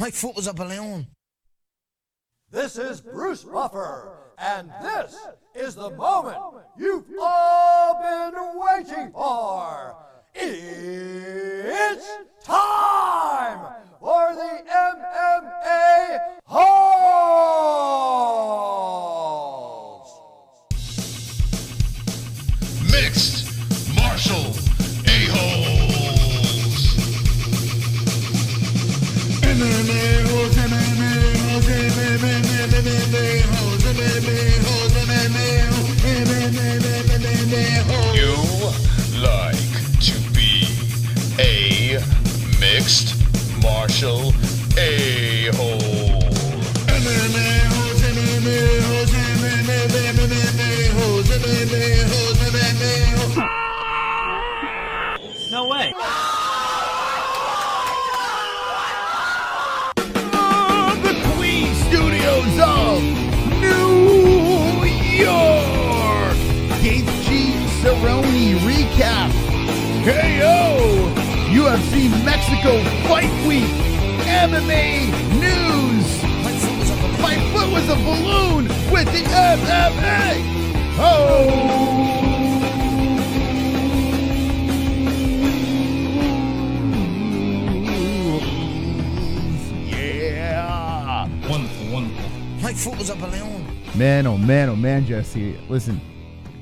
My foot was a balloon. This is Bruce Buffer, and this is the moment you've all been waiting for. It's time for the MMA-Holes! Mixed Martial A-Holes. MMA-Holes, MMA-Holes, MMA-Holes, MMA-Holes, MMA-Holes. You like to be a mixed martial a-hole. MMA-Holes, MMA-Holes, MMA-Holes, MMA-Holes, MMA-Holes. No way. The Queen Studios of New York. Gaethje Cerrone recap. KO. UFC Mexico Fight Week. MMA news. My foot was a balloon with the MMA. Yeah. Wonderful. My foot was a balloon. Man, oh man, Jesse. Listen,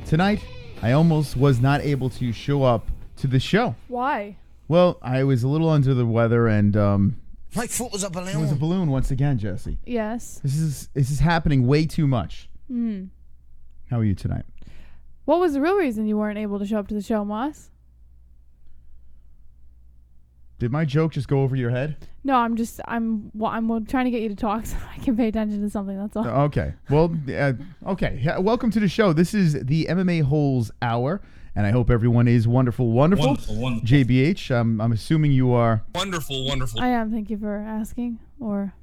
tonight I almost was not able to show up to the show. Why? Well, I was a little under the weather, and My foot was a balloon. it was a balloon once again, Jesse. Yes. This is happening way too much. Hmm. How are you tonight? What was the real reason you weren't able to show up to the show, Moss? Did my joke just go over your head? No, I'm trying to get you to talk so I can pay attention to something. That's all. Okay. Well, okay. Yeah, welcome to the show. This is the MMA-Holes Hour, and I hope everyone is wonderful. Wonderful. JBH, I'm assuming you are. Wonderful. I am. Thank you for asking. Or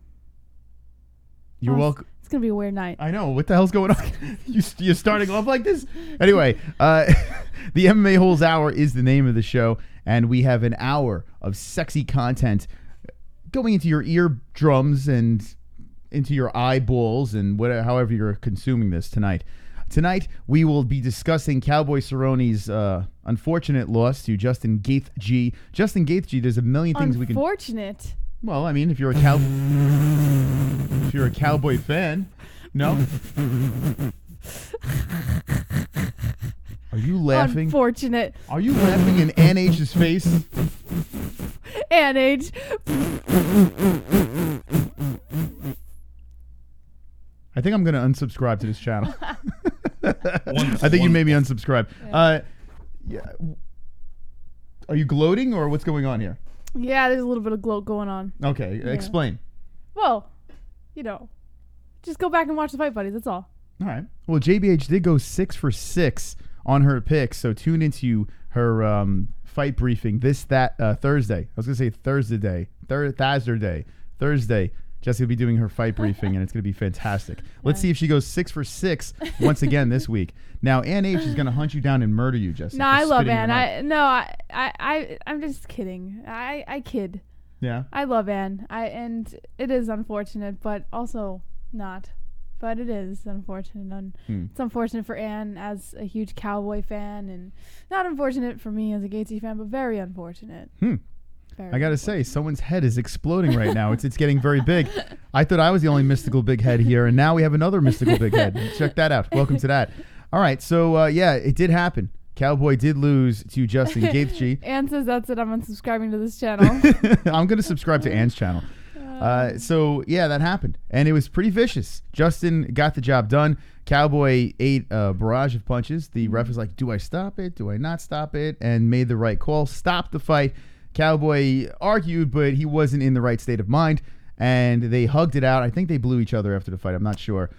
You're welcome. It's gonna be a weird night. I know. What the hell's going on? You're starting off like this? Anyway, the MMA-Holes Hour is the name of the show, and we have an hour of sexy content going into your eardrums and into your eyeballs and whatever, however you're consuming this tonight. Tonight, we will be discussing Cowboy Cerrone's unfortunate loss to Justin Gaethje. Justin Gaethje, there's a million things we can... Unfortunate. Well, I mean, if you're a Cowboy fan, no? Are you laughing? Unfortunate. Are you laughing in Ann H's face? Ann H. I think I'm going to unsubscribe to this channel. I think you made me unsubscribe. Yeah. Are you gloating or what's going on here? Yeah, there's a little bit of gloat going on. Okay, Yeah. explain. Well, just go back and watch the Fight Buddies. That's all. All right. Well, JBH did go 6 for 6 on her picks, so tune into her fight briefing Thursday. I was going to say Thursday. Thursday. Jessie will be doing her fight briefing, and it's going to be fantastic. Let's see if she goes 6 for 6 once again this week. Now, Ann H is going to hunt you down and murder you, Jessie. No, I love Ann. I'm just kidding. I kid. Yeah. I love Ann. And it is unfortunate, but also not. But it is unfortunate. It's unfortunate for Ann as a huge Cowboy fan, and not unfortunate for me as a Gaethje fan, but very unfortunate. I got to say, someone's head is exploding right now. It's getting very big. I thought I was the only mystical big head here, and now we have another mystical big head. Check that out. Welcome to that. All right, so yeah, it did happen. Cowboy did lose to Justin Gaethje. Ann says that's it. I'm unsubscribing to this channel. I'm going to subscribe to Ann's channel. So, yeah, that happened. And it was pretty vicious. Justin got the job done. Cowboy ate a barrage of punches. The ref was like, do I stop it? Do I not stop it? And made the right call. Stopped the fight. Cowboy argued, but he wasn't in the right state of mind. And they hugged it out. I think they blew each other after the fight. I'm not sure.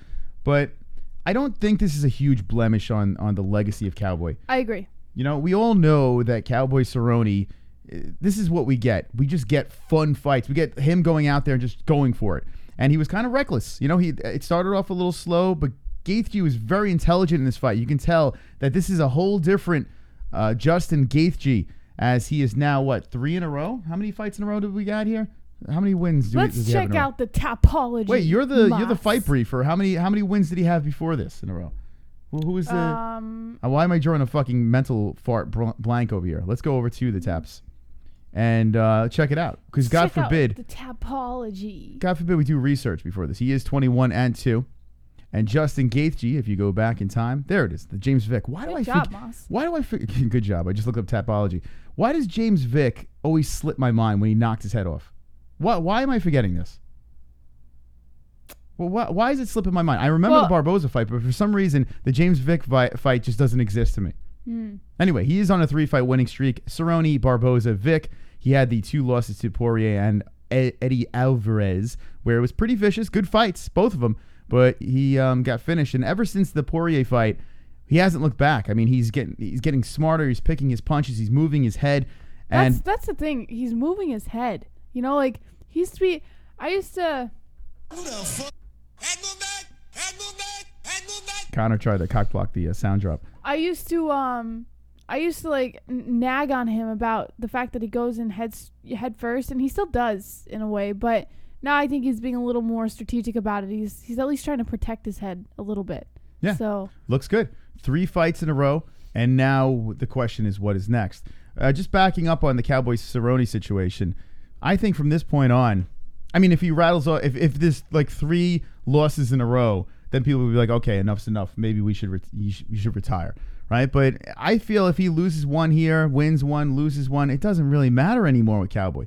But I don't think this is a huge blemish on the legacy of Cowboy. I agree. You know, we all know that Cowboy Cerrone, this is what we get. We just get fun fights. We get him going out there and just going for it. And he was kind of reckless. You know, it started off a little slow, but Gaethje was very intelligent in this fight. You can tell that this is a whole different Justin Gaethje, as he is now, 3 in a row? How many fights in a row did we got here? How many wins does Let's he have check in a row? out the topology. Wait, you're the Moss. fight briefer. How many wins did he have before this in a row? Who is the? Why am I drawing a fucking mental fart blank over here? Let's go over to the taps and check it out. Because God Check out forbid, the topology. God forbid we do research before this. He is 21-2, and Justin Gaethje. If you go back in time, there it is. The James Vick. Why do Moss. Why do I? Good job. I just looked up topology. Why does James Vick always slip my mind when he knocked his head off? Why am I forgetting this? Well, why is it slipping my mind? I remember the Barboza fight, but for some reason, the James Vick fight just doesn't exist to me. Anyway, he is on a 3-fight winning streak. Cerrone, Barboza, Vick. He had the 2 losses to Poirier and Eddie Alvarez, where it was pretty vicious. Good fights, both of them. But he got finished. And ever since the Poirier fight, he hasn't looked back. I mean, he's getting smarter. He's picking his punches. He's moving his head. And That's the thing. He's moving his head. You know, like, he used to be... I used to... Who the fuck? Head move back! Head move back! Head move back! Connor tried to cock block the sound drop. I used to like nag on him about the fact that he goes in head first, and he still does in a way, but now I think he's being a little more strategic about it. He's at least trying to protect his head a little bit. Yeah. So looks good. 3 fights in a row, and now the question is, what is next? Just backing up on the Cowboy-Cerrone situation, I think from this point on, I mean, if he rattles off, if there's like 3 losses in a row, then people will be like, okay, enough's enough. Maybe we should you should retire, right? But I feel if he loses one here, wins one, loses one, it doesn't really matter anymore with Cowboy.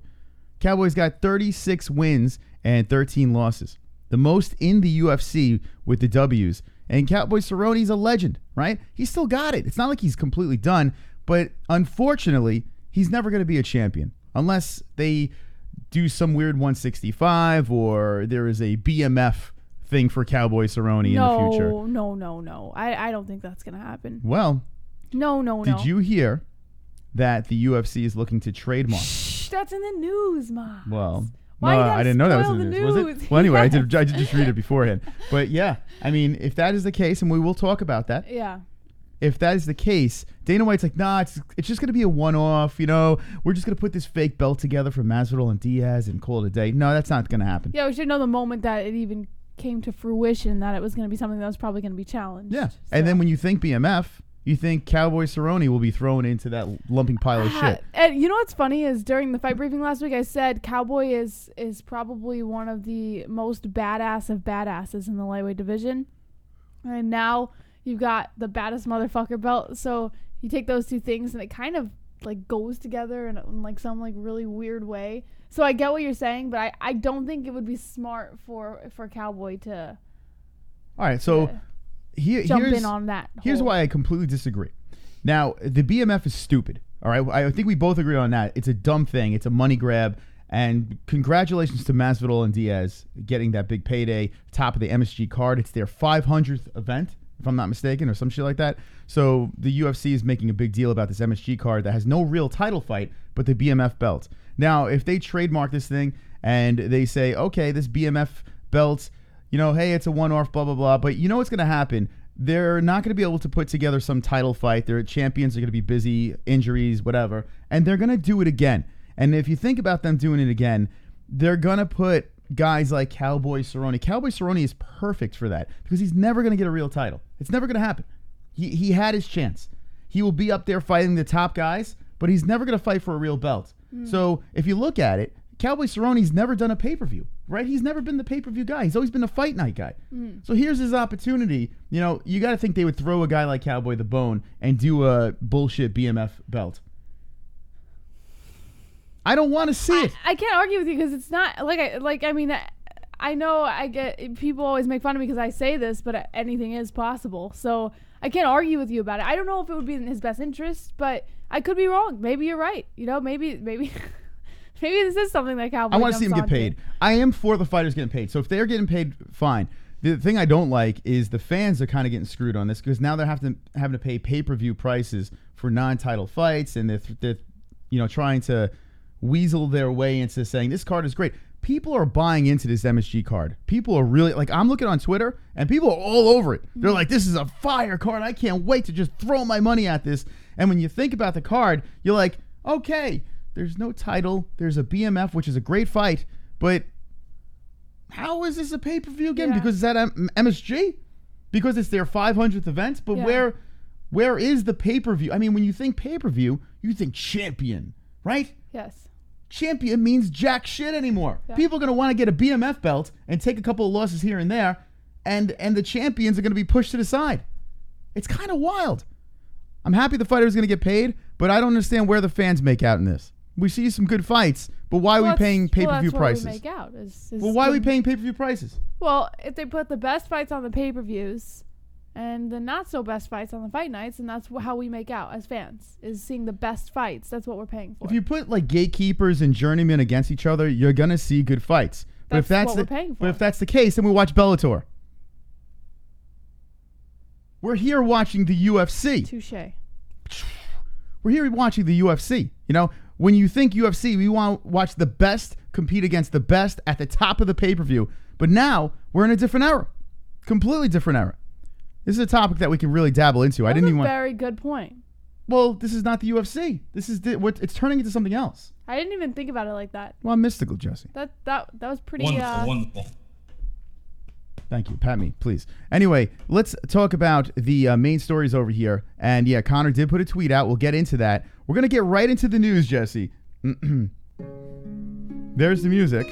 Cowboy's got 36 wins and 13 losses, the most in the UFC with the W's. And Cowboy Cerrone's a legend, right? He's still got it. It's not like he's completely done, but unfortunately, he's never going to be a champion unless they do some weird 165 or there is a BMF thing for Cowboy Cerrone in the future. No. I don't think that's going to happen. Well, No. Did you hear that the UFC is looking to trademark? Shh, that's in the news, Mom. Well, Why no, you gotta I didn't know that was spoil in the the news. Was news? it? Well, anyway, I did just read it beforehand. But yeah, I mean, if that is the case, and we will talk about that. Yeah. If that is the case, Dana White's like, nah, it's just going to be a one-off, you know. We're just going to put this fake belt together for Masvidal and Diaz and call it a day. No, that's not going to happen. Yeah, we should know the moment that it even came to fruition that it was going to be something that was probably going to be challenged. Yeah. So. And then when you think BMF, you think Cowboy Cerrone will be thrown into that lumping pile of shit. And you know what's funny is during the fight briefing last week, I said Cowboy is probably one of the most badass of badasses in the lightweight division. And now you've got the baddest motherfucker belt. So you take those two things and it kind of like goes together in like some like really weird way. So I get what you're saying, but I don't think it would be smart for Cowboy to All right, so jump in on that. Here's why I completely disagree. Now, the BMF is stupid. All right, I think we both agree on that. It's a dumb thing. It's a money grab. And congratulations to Masvidal and Diaz getting that big payday, top of the MSG card. It's their 500th event, if I'm not mistaken, or some shit like that. So the UFC is making a big deal about this MSG card that has no real title fight, but the BMF belt. Now, if they trademark this thing and they say, okay, this BMF belt, you know, hey, it's a one-off, blah, blah, blah. But you know what's going to happen? They're not going to be able to put together some title fight. Their champions are going to be busy, injuries, whatever. And they're going to do it again. And if you think about them doing it again, they're going to put guys like Cowboy Cerrone. Cowboy Cerrone is perfect for that because he's never going to get a real title. It's never going to happen. He had his chance. He will be up there fighting the top guys, but he's never going to fight for a real belt. So if you look at it, Cowboy Cerrone's never done a pay-per-view, right? He's never been the pay-per-view guy. He's always been a fight night guy. So here's his opportunity. You know, you got to think they would throw a guy like Cowboy the bone and do a bullshit BMF belt. I don't want to see it. I can't argue with you because it's not I mean, I know I get people always make fun of me because I say this, but anything is possible. So I can't argue with you about it. I don't know if it would be in his best interest, but I could be wrong. Maybe you're right. You know, maybe maybe this is something that Cowboy. I want to see him get paid. I am for the fighters getting paid. So if they're getting paid, fine. The thing I don't like is the fans are kind of getting screwed on this because now they're having to pay pay-per-view prices for non-title fights, and they're trying to weasel their way into saying this card is great. People are buying into this MSG card. People are really, like, I'm looking on Twitter and people are all over it. They're like, this is a fire card. I can't wait to just throw my money at this. And when you think about the card, you're like, okay, there's no title. There's a BMF, which is a great fight, But how is this a pay-per-view again? Yeah. Because it's at MSG? Because it's their 500th event? But Yeah. where is the pay-per-view? I mean, when you think pay-per-view, you think champion, right? Yes. Champion means jack shit anymore. Yeah. People are going to want to get a BMF belt and take a couple of losses here and there, and the champions are going to be pushed to the side. It's kind of wild. I'm happy the fighter is going to get paid, but I don't understand where the fans make out in this. We see some good fights, but why are we paying pay-per-view prices? Well, that's what we make out. Well, why are we paying pay-per-view prices? Well, if they put the best fights on the pay-per-views and the not-so-best fights on the fight nights, and that's how we make out as fans, is seeing the best fights. That's what we're paying for. If you put like gatekeepers and journeymen against each other, you're going to see good fights. That's what we're paying for. But if that's the case, then we watch Bellator. We're here watching the UFC. Touché. We're here watching the UFC. You know, when you think UFC, we want to watch the best compete against the best at the top of the pay-per-view. But now we're in a different era. Completely different era. This is a topic that we can really dabble into. That's a very good point. Well, this is not the UFC. This is it's turning into something else. I didn't even think about it like that. Well, I'm mystical, Jesse. That was pretty Wonderful. Thank you. Pat me, please. Anyway, let's talk about the main stories over here. And yeah, Conor did put a tweet out. We'll get into that. We're going to get right into the news, Jesse. There's the music.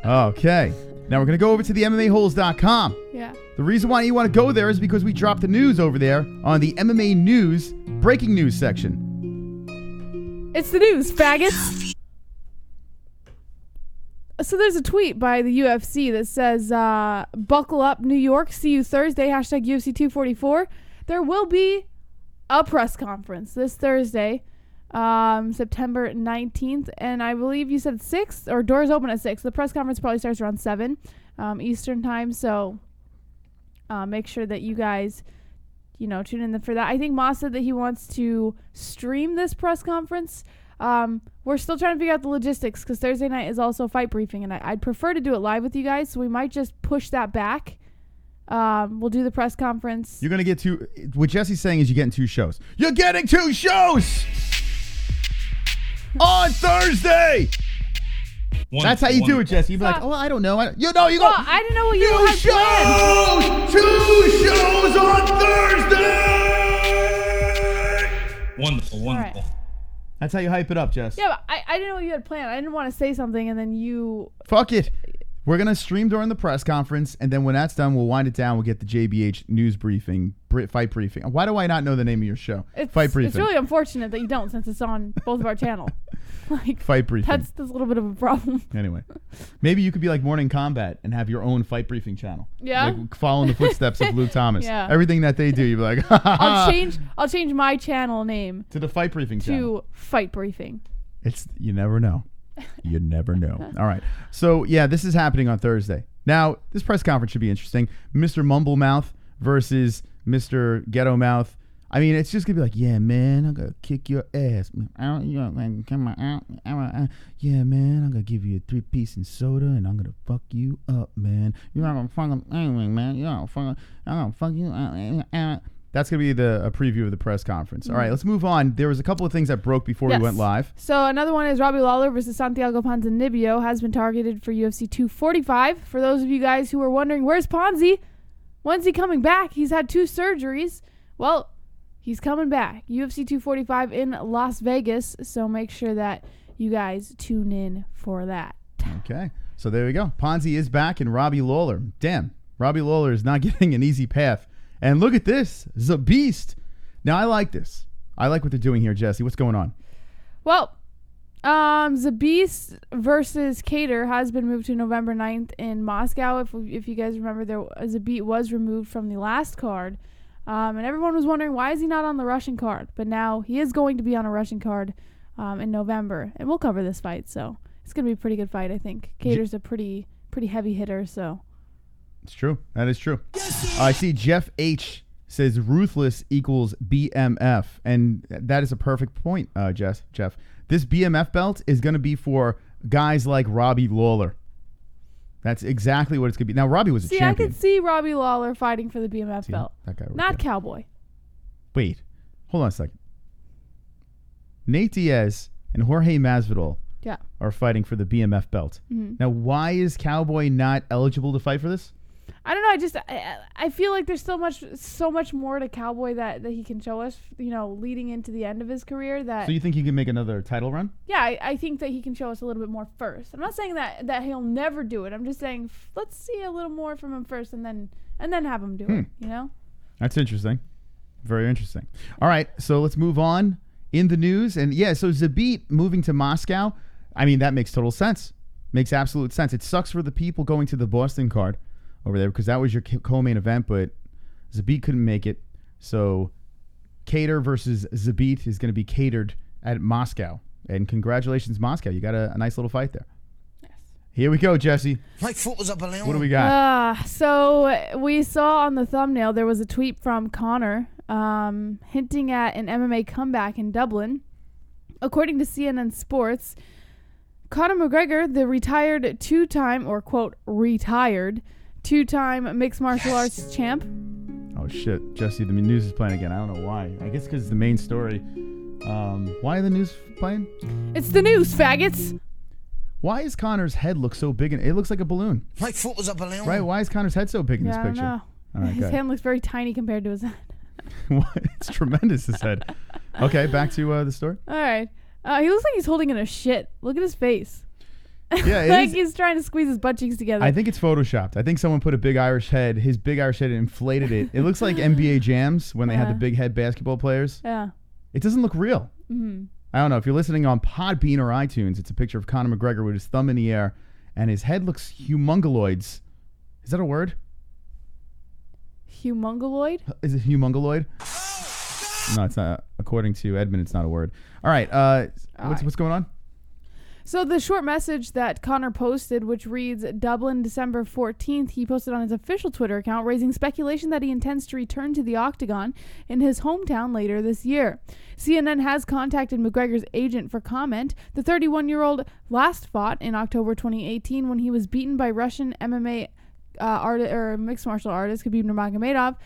Okay. Now we're going to go over to the MMA-Holes.com. Yeah. The reason why you want to go there is because we dropped the news over there on the MMA News breaking news section. It's the news, faggots. So there's a tweet by the UFC that says, buckle up, New York. See you Thursday. Hashtag UFC 244. There will be a press conference this Thursday, September 19th. And I believe you said 6 or doors open at 6. The press conference probably starts around 7 Eastern time. So make sure that you guys, tune in for that. I think Moss said that he wants to stream this press conference. We're still trying to figure out the logistics because Thursday night is also fight briefing, and I'd prefer to do it live with you guys, so we might just push that back. We'll do the press conference. You're going to get two. What Jesse's saying is you're getting 2 shows. You're getting 2 shows on Thursday. That's how you do it, Jesse. You'd be like, oh, I don't know. You go. I didn't know what you had planned. 2 shows on Thursday. Wonderful. Right. That's how you hype it up, Jess. Yeah, but I didn't know what you had planned. I didn't want to say something and then you... Fuck it. We're going to stream during the press conference, and then when that's done, we'll wind it down. We'll get the JBH news briefing, fight briefing. Why do I not know the name of your show? Fight briefing. It's really unfortunate that you don't, since it's on both of our channel. Fight briefing. That's a little bit of a problem. Anyway, maybe you could be like Morning Combat and have your own fight briefing channel. Yeah. Like following the footsteps of Luke Thomas. Yeah. Everything that they do, you'd be like, I'll change my channel name to the fight briefing channel. To fight briefing. You never know. You never know. All right. So, yeah, this is happening on Thursday. Now, this press conference should be interesting. Mr. Mumblemouth versus Mr. Ghetto Mouth. I mean, it's just going to be like, yeah, man, I'm going to kick your ass. Yeah, man, I'm going to give you a 3-piece and soda, and I'm going to fuck you up, man. You're not going to fuck up anyway, man. I'm going to fuck you up. That's going to be a preview of the press conference. All right, let's move on. There was a couple of things that broke before we went live. So another one is Robbie Lawler versus Santiago Ponzinibbio has been targeted for UFC 245. For those of you guys who are wondering, where's Ponzi? When's he coming back? He's had 2 surgeries. Well, he's coming back. UFC 245 in Las Vegas. So make sure that you guys tune in for that. Okay, so there we go. Ponzi is back, and Robbie Lawler. Damn, Robbie Lawler is not getting an easy path. And look at this, the Beast. Now, I like this. I like what they're doing here, Jesse. What's going on? Well, Zabist versus Cater has been moved to November 9th in Moscow. If you guys remember, Zabit was removed from the last card. And everyone was wondering, why is he not on the Russian card? But now he is going to be on a Russian card in November. And we'll cover this fight, so it's going to be a pretty good fight, I think. Cater's a pretty heavy hitter, so... It's true. That is true. I see Jeff H. says ruthless equals BMF. And that is a perfect point, Jeff. This BMF belt is going to be for guys like Robbie Lawler. That's exactly what it's going to be. Now, Robbie was a champion. I could see Robbie Lawler fighting for the BMF belt. That guy Not Cowboy. Wait. Hold on a second. Nate Diaz and Jorge Masvidal are fighting for the BMF belt. Now, why is Cowboy not eligible to fight for this? I don't know. I feel like there's so much more to Cowboy that he can show us, leading into the end of his career. So you think he can make another title run? Yeah, I think that he can show us a little bit more first. I'm not saying that he'll never do it. I'm just saying let's see a little more from him first, and then have him do it. That's interesting. Very interesting. All right, so let's move on in the news. And so Zabit moving to Moscow, I mean, that makes total sense. Makes absolute sense. It sucks for the people going to the Boston card over there because that was your co-main event, but Zabit couldn't make it. So Cater versus Zabit is going to be catered at Moscow. And congratulations, Moscow. You got a nice little fight there. Yes. Here we go, Jesse. My foot was up a balloon. What do we got? So we saw on the thumbnail there was a tweet from Conor hinting at an MMA comeback in Dublin. According to CNN Sports, Conor McGregor, the retired two-time mixed martial arts champ. Oh, shit. Jesse, the news is playing again. I don't know why. I guess because it's the main story. Why are the news playing? It's the news, faggots. Why is Conor's head look so big? It looks like a balloon. My foot was a balloon. Right? Why is Conor's head so big in this picture? I don't know. All right, his hand looks very tiny compared to his head. It's tremendous, his head. Okay, back to the story. All right. He looks like he's holding in a shit. Look at his face. Yeah, like he's trying to squeeze his butt cheeks together. I think it's photoshopped. I think someone put his big Irish head, and inflated it. It looks like NBA Jams when they had the big head basketball players. Yeah. It doesn't look real. Mm-hmm. I don't know. If you're listening on Podbean or iTunes, it's a picture of Conor McGregor with his thumb in the air, and his head looks humongoloids. Is that a word? Humongoloid? Is it humongoloid? No, it's not. According to Edmund, it's not a word. All right. What's going on? So the short message that Conor posted, which reads, Dublin, December 14th, he posted on his official Twitter account, raising speculation that he intends to return to the octagon in his hometown later this year. CNN has contacted McGregor's agent for comment. The 31-year-old last fought in October 2018 when he was beaten by Russian MMA mixed martial artist Khabib Nurmagomedov.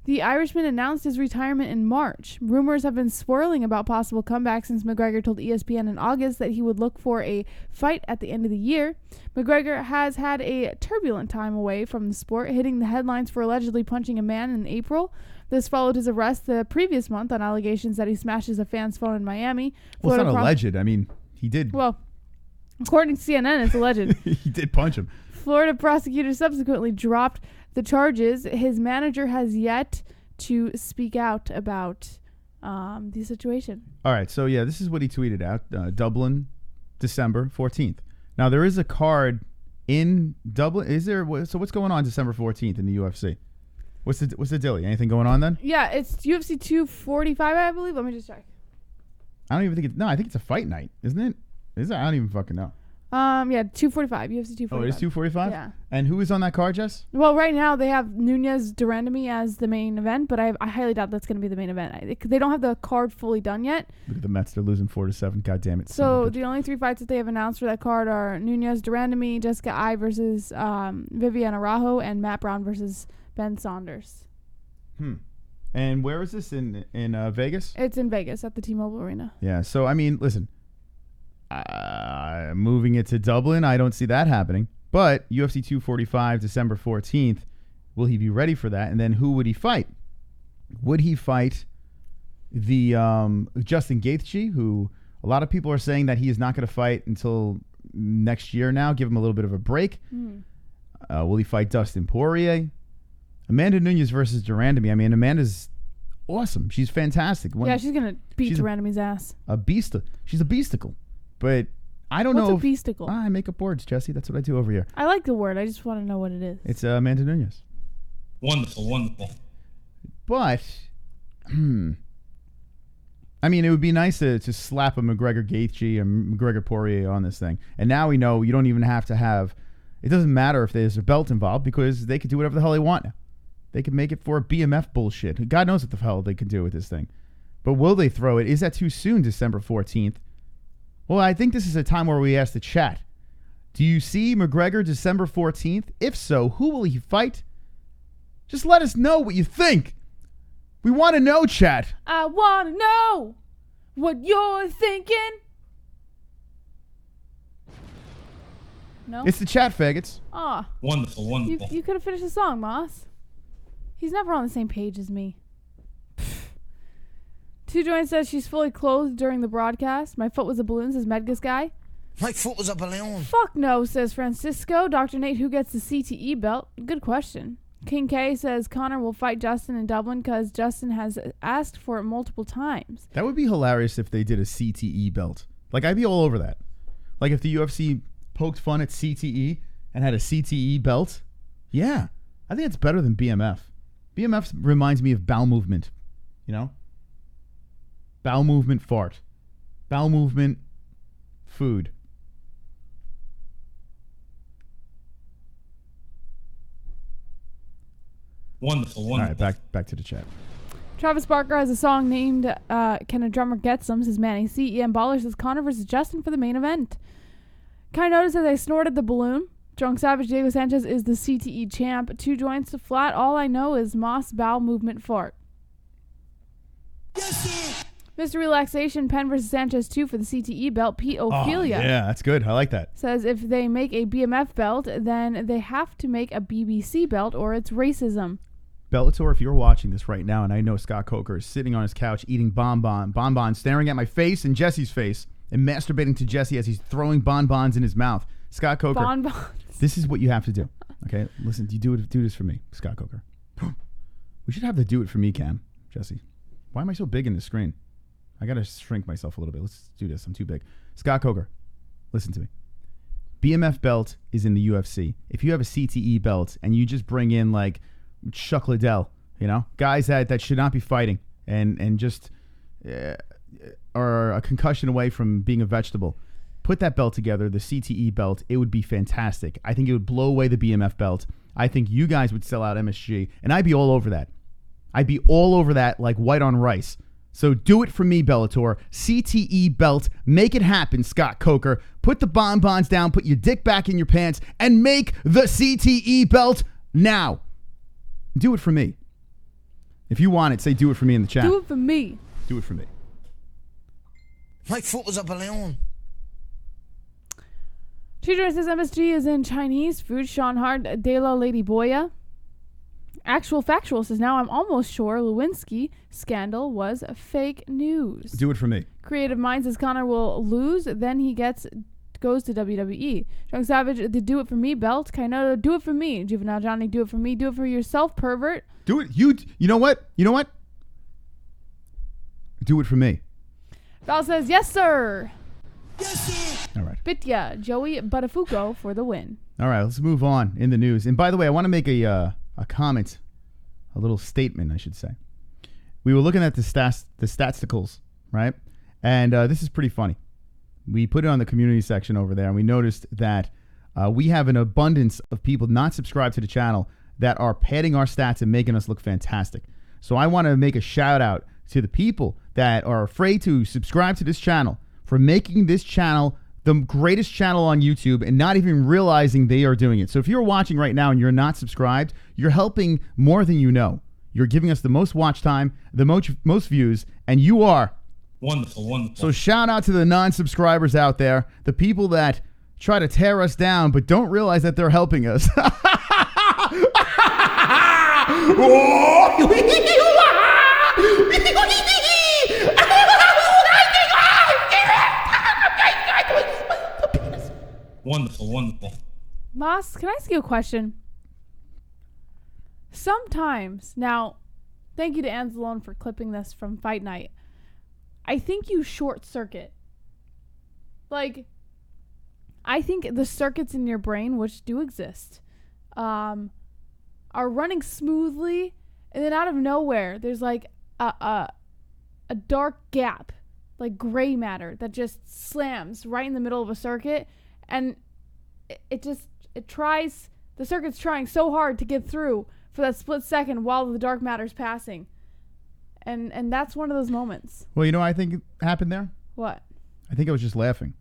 The Irishman announced his retirement in March. Rumors have been swirling about possible comebacks since McGregor told ESPN in August that he would look for a fight at the end of the year. McGregor has had a turbulent time away from the sport, hitting the headlines for allegedly punching a man in April. This followed his arrest the previous month on allegations that he smashes a fan's phone in Miami. Well, it's not alleged. I mean, he did. Well, according to CNN, it's alleged. He did punch him. Florida prosecutors subsequently dropped the charges. His manager has yet to speak out about the situation. All right. So, this is what he tweeted out. Dublin, December 14th. Now, there is a card in Dublin. Is there? So, what's going on December 14th in the UFC? What's the dilly? Anything going on then? Yeah, it's UFC 245, I believe. Let me just check. I don't even think I think it's a fight night, isn't it? Is it? I don't even fucking know. 245, UFC 245. Oh, it is 245? Yeah. And who is on that card, Jess? Well, right now they have Nunez Durandamy as the main event, but I highly doubt that's going to be the main event. They don't have the card fully done yet. Look at the Mets. They're losing 4-7. God damn it. So the only three fights that they have announced for that card are Nunez Durandamy, Jessica Ai versus Viviane Araújo, and Matt Brown versus Ben Saunders. And where is this? In Vegas? It's in Vegas at the T-Mobile Arena. Yeah. So, I mean, listen. Moving it to Dublin, I don't see that happening. But UFC 245, December 14th, will he be ready for that? And then who would he fight? Would he fight the Justin Gaethje, who a lot of people are saying that he is not going to fight until next year now, give him a little bit of a break? Will he fight Dustin Poirier? Amanda Nunes versus Durandamy. I mean, Amanda's awesome. She's fantastic. She's going to beat Durandamy's ass. She's a beasticle. But I don't know. What's a beasticle? I make up words, Jesse. That's what I do over here. I like the word. I just want to know what it is. It's Amanda Nunes. Wonderful. But, I mean, it would be nice to slap a McGregor Gaethje and McGregor Poirier on this thing. And now we know you don't even have to have. It doesn't matter if there's a belt involved because they could do whatever the hell they want now. They could make it for a BMF bullshit. God knows what the hell they can do with this thing. But will they throw it? Is that too soon, December 14th? Well, I think this is a time where we ask the chat. Do you see McGregor December 14th? If so, who will he fight? Just let us know what you think. We want to know, chat. I want to know what you're thinking. No? It's the chat, faggots. Ah. Wonderful, wonderful. You could have finished the song, Moss. He's never on the same page as me. Two Joints says she's fully clothed during the broadcast. My foot was a balloon, says Medgus guy. My foot was a balloon. Fuck no, says Francisco. Dr. Nate, who gets the CTE belt? Good question. King K says Conor will fight Justin in Dublin because Justin has asked for it multiple times. That would be hilarious if they did a CTE belt. Like, I'd be all over that. Like, if the UFC poked fun at CTE and had a CTE belt, yeah. I think it's better than BMF. BMF reminds me of bowel movement, you know? Bowel movement fart. Bowel movement food. Wonderful, All wonderful. right, back to the chat. Travis Barker has a song named Can a Drummer Get Some, says Manny. CEM Baller says Conor versus Justin for the main event. Kind of says I snorted the balloon. Drunk Savage Diego Sanchez is the CTE champ. Two Joints to flat. All I know is Moss bowel movement fart. Yes, sir. Mr. Relaxation, Penn versus Sanchez 2 for the CTE belt. Pete Ophelia Yeah, that's good. I like that. says if they make a BMF belt, then they have to make a BBC belt or it's racism. Bellator, if you're watching this right now, and I know Scott Coker is sitting on his couch eating bonbons, staring at my face and Jesse's face, and masturbating to Jesse as he's throwing bonbons in his mouth. Scott Coker, Bonbons. this is what you have to do. Okay, listen, you do this for me, Scott Coker. We should have the do it for me cam, Jesse. Why am I so big in the screen? I gotta shrink myself a little bit. Let's do this. I'm too big. Scott Coker, listen to me. BMF belt is in the UFC. If you have a CTE belt and you just bring in like Chuck Liddell, you know, guys that should not be fighting and just are a concussion away from being a vegetable, put that belt together, the CTE belt, it would be fantastic. I think it would blow away the BMF belt. I think you guys would sell out MSG, and I'd be all over that. I'd be all over that like white on rice. So do it for me, Bellator. CTE belt. Make it happen, Scott Coker. Put the bonbons down, put your dick back in your pants, and make the CTE belt now. Do it for me. If you want it, say do it for me in the chat. Do it for me. Do it for me. My foot was a balloon. Cheater says MSG is in Chinese food. Sean Hart, De La Lady Boya. Actual Factual says now I'm almost sure Lewinsky scandal was fake news. Do it for me. Creative Minds says Conor will lose, then he goes to WWE. Drunk Savage, the do it for me belt. Kainoto, do it for me. Juvenile Johnny, do it for me. Do it for yourself, pervert. Do it. You know what? You know what? Do it for me. Val says yes, sir. Yes, sir. All right. Bitya, Joey Buttafuoco for the win. All right, let's move on in the news. And by the way, I want to make a comment, a little statement, I should say. We were looking at the statisticals, right? And this is pretty funny. We put it on the community section over there, and we noticed that we have an abundance of people not subscribed to the channel that are padding our stats and making us look fantastic. So I want to make a shout out to the people that are afraid to subscribe to this channel for making this channel the greatest channel on YouTube and not even realizing they are doing it. So if you're watching right now and you're not subscribed, you're helping more than you know. You're giving us the most watch time, the most views, and you are. Wonderful, wonderful. So shout out to the non-subscribers out there, the people that try to tear us down but don't realize that they're helping us. Wonderful, wonderful. Moss, can I ask you a question? Sometimes, now, thank you to Anzalone for clipping this from Fight Night. I think you short circuit. Like, I think the circuits in your brain, which do exist, are running smoothly, and then out of nowhere, there's like a dark gap, like gray matter, that just slams right in the middle of a circuit, and the circuit's trying so hard to get through for that split second while the dark matter's passing. And that's one of those moments. Well, you know what I think happened there? What? I think I was just laughing.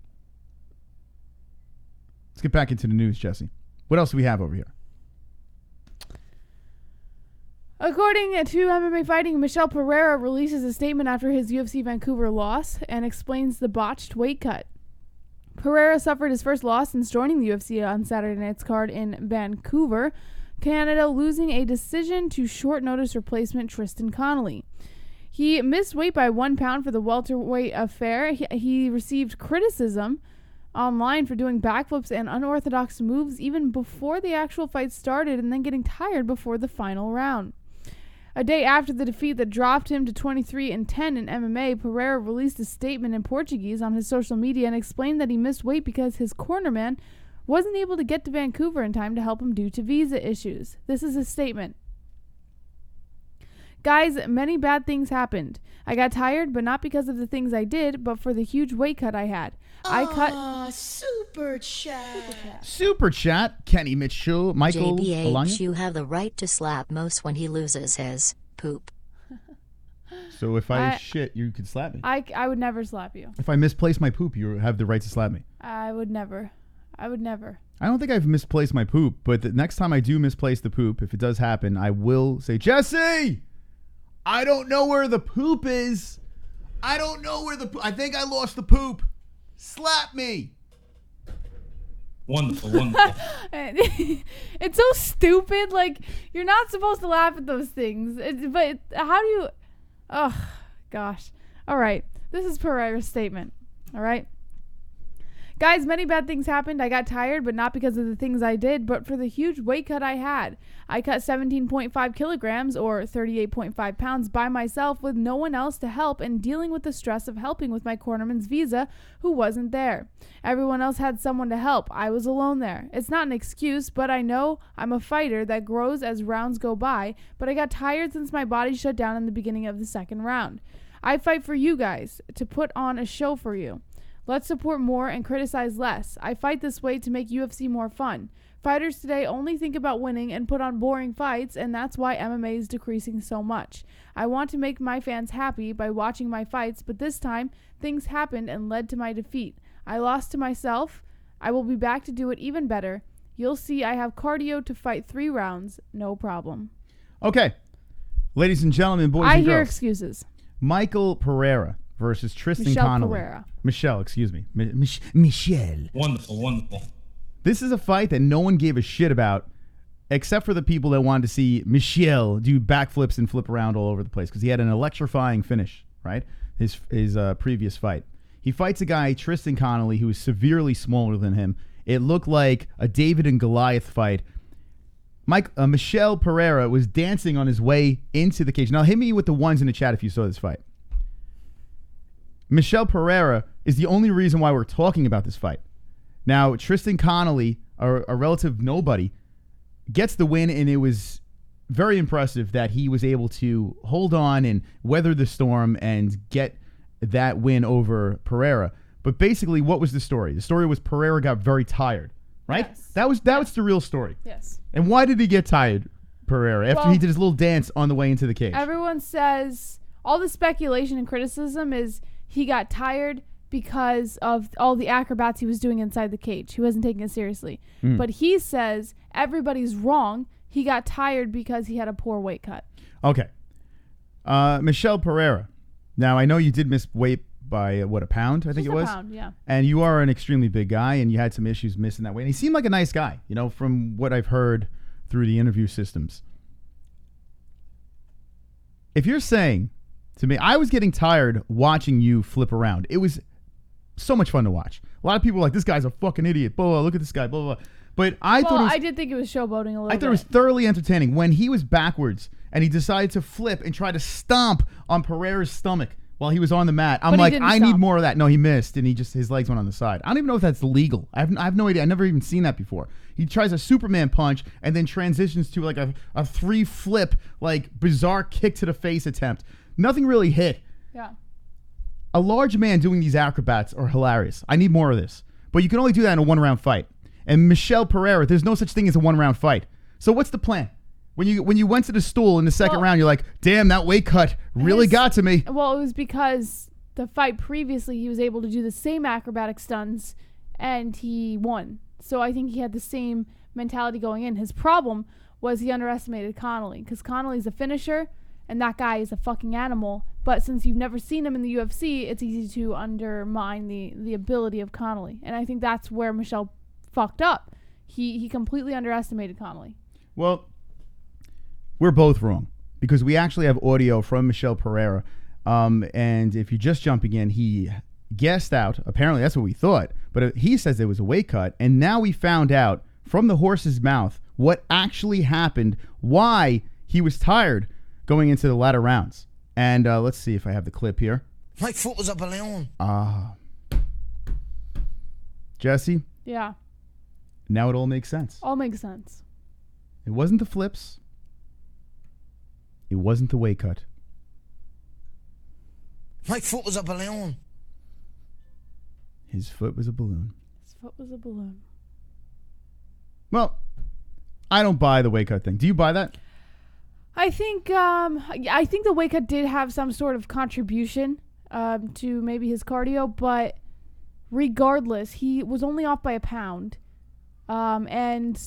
Let's get back into the news, Jesse. What else do we have over here? According to MMA Fighting, Michel Pereira releases a statement after his UFC Vancouver loss and explains the botched weight cut. Pereira suffered his first loss since joining the UFC on Saturday night's card in Vancouver, Canada, losing a decision to short notice replacement Tristan Connolly. He missed weight by 1 pound for the welterweight affair. He received criticism online for doing backflips and unorthodox moves even before the actual fight started and then getting tired before the final round. A day after the defeat that dropped him to 23-10 in MMA, Pereira released a statement in Portuguese on his social media and explained that he missed weight because his cornerman wasn't able to get to Vancouver in time to help him due to visa issues. This is his statement. Guys, many bad things happened. I got tired, but not because of the things I did, but for the huge weight cut I had. Super chat. Super chat. Kenny Mitchell, Michael JBH, Alanya. you have the right to slap Mos when he loses his poop. So if I shit, you could slap me. I would never slap you. If I misplace my poop, you have the right to slap me. I would never. I don't think I've misplaced my poop, but the next time I do misplace the poop, if it does happen, I will say, Jesse, I don't know where the poop is. I don't know where I think I lost the poop. Slap me. Wonderful. It's so stupid. Like, you're not supposed to laugh at those things. But how do you... Oh, gosh. All right. This is Pereira's statement. All right. Guys, many bad things happened. I got tired, but not because of the things I did, but for the huge weight cut I had. I cut 17.5 kilograms or 38.5 pounds by myself with no one else to help and dealing with the stress of helping with my cornerman's visa who wasn't there. Everyone else had someone to help. I was alone there. It's not an excuse, but I know I'm a fighter that grows as rounds go by, but I got tired since my body shut down in the beginning of the second round. I fight for you guys, to put on a show for you. Let's support more and criticize less. I fight this way to make UFC more fun. Fighters today only think about winning and put on boring fights, and that's why MMA is decreasing so much. I want to make my fans happy by watching my fights, but this time, things happened and led to my defeat. I lost to myself. I will be back to do it even better. You'll see I have cardio to fight 3 rounds, no problem. Okay. Ladies and gentlemen, boys and girls. I hear excuses. Michael Pereira versus Tristan Michelle Connolly. Pereira. Michelle, excuse me. Michelle. Wonderful. This is a fight that no one gave a shit about except for the people that wanted to see Michelle do backflips and flip around all over the place because he had an electrifying finish, right? His previous fight. He fights a guy, Tristan Connolly, who is severely smaller than him. It looked like a David and Goliath fight. Michelle Pereira was dancing on his way into the cage. Now, hit me with the ones in the chat if you saw this fight. Michelle Pereira is the only reason why we're talking about this fight. Now, Tristan Connolly, a relative nobody, gets the win, and it was very impressive that he was able to hold on and weather the storm and get that win over Pereira. But basically, what was the story? The story was Pereira got very tired, right? Yes. That was the real story. Yes. And why did he get tired, Pereira, after he did his little dance on the way into the cage? Everyone says all the speculation and criticism is he got tired because of all the acrobats he was doing inside the cage. He wasn't taking it seriously. But he says everybody's wrong. He got tired because he had a poor weight cut. Okay. Michelle Pereira. Now, I know you did miss weight by, a pound, I think it was? A pound, yeah. And you are an extremely big guy, and you had some issues missing that weight. And he seemed like a nice guy, from what I've heard through the interview systems. If you're saying to me, I was getting tired watching you flip around. It was so much fun to watch. A lot of people were like, this guy's a fucking idiot. Blah, blah, look at this guy, blah, blah, blah. But I did think it was showboating a little bit. I thought it was thoroughly entertaining. When he was backwards and he decided to flip and try to stomp on Pereira's stomach while he was on the mat, I'm like, I need more of that. No, he missed, and his legs went on the side. I don't even know if that's legal. I have no idea. I've never even seen that before. He tries a Superman punch and then transitions to like a 3-flip, like bizarre kick to the face attempt. Nothing really hit. Yeah. A large man doing these acrobats are hilarious. I need more of this. But you can only do that in a 1-round fight. And Michelle Pereira, there's no such thing as a 1-round fight. So what's the plan? When you went to the stool in the second round, you're like, damn, that weight cut really got to me. Well, it was because the fight previously, he was able to do the same acrobatic stunts, and he won. So I think he had the same mentality going in. His problem was he underestimated Connolly, because Connolly's a finisher, and that guy is a fucking animal. But since you've never seen him in the UFC, it's easy to undermine the ability of Connolly. And I think that's where Michelle fucked up. He completely underestimated Connolly. Well, we're both wrong because we actually have audio from Michelle Pereira. And if you're just jumping in, he guessed out. Apparently, that's what we thought. But he says there was a weight cut. And now we found out from the horse's mouth what actually happened, why he was tired going into the latter rounds. And let's see if I have the clip here. My foot was a balloon. Jesse? Yeah. Now it all makes sense. All makes sense. It wasn't the flips. It wasn't the weight cut. My foot was a balloon. His foot was a balloon. His foot was a balloon. Well, I don't buy the weight cut thing. Do you buy that? I think the weight cut did have some sort of contribution to maybe his cardio, but regardless, he was only off by a pound. And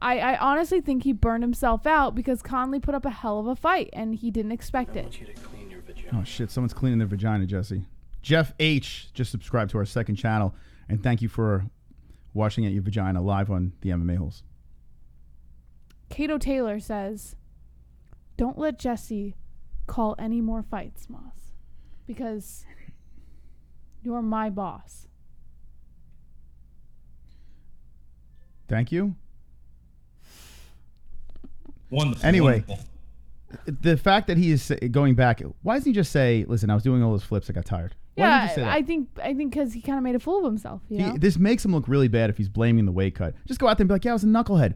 I honestly think he burned himself out because Conley put up a hell of a fight and he didn't expect it. Oh shit, someone's cleaning their vagina, Jesse. Jeff H just subscribed to our second channel, and thank you for washing out your vagina live on the MMA Holes. Cato Taylor says, don't let Jesse call any more fights, Moss, because you're my boss. Thank you. Wonderful. Anyway, wonderful. The fact that he is going back, why doesn't he just say, listen, I was doing all those flips, I got tired? Why doesn't he just say that? I think because he kind of made a fool of himself. You know? This makes him look really bad if he's blaming the weight cut. Just go out there and be like, yeah, I was a knucklehead.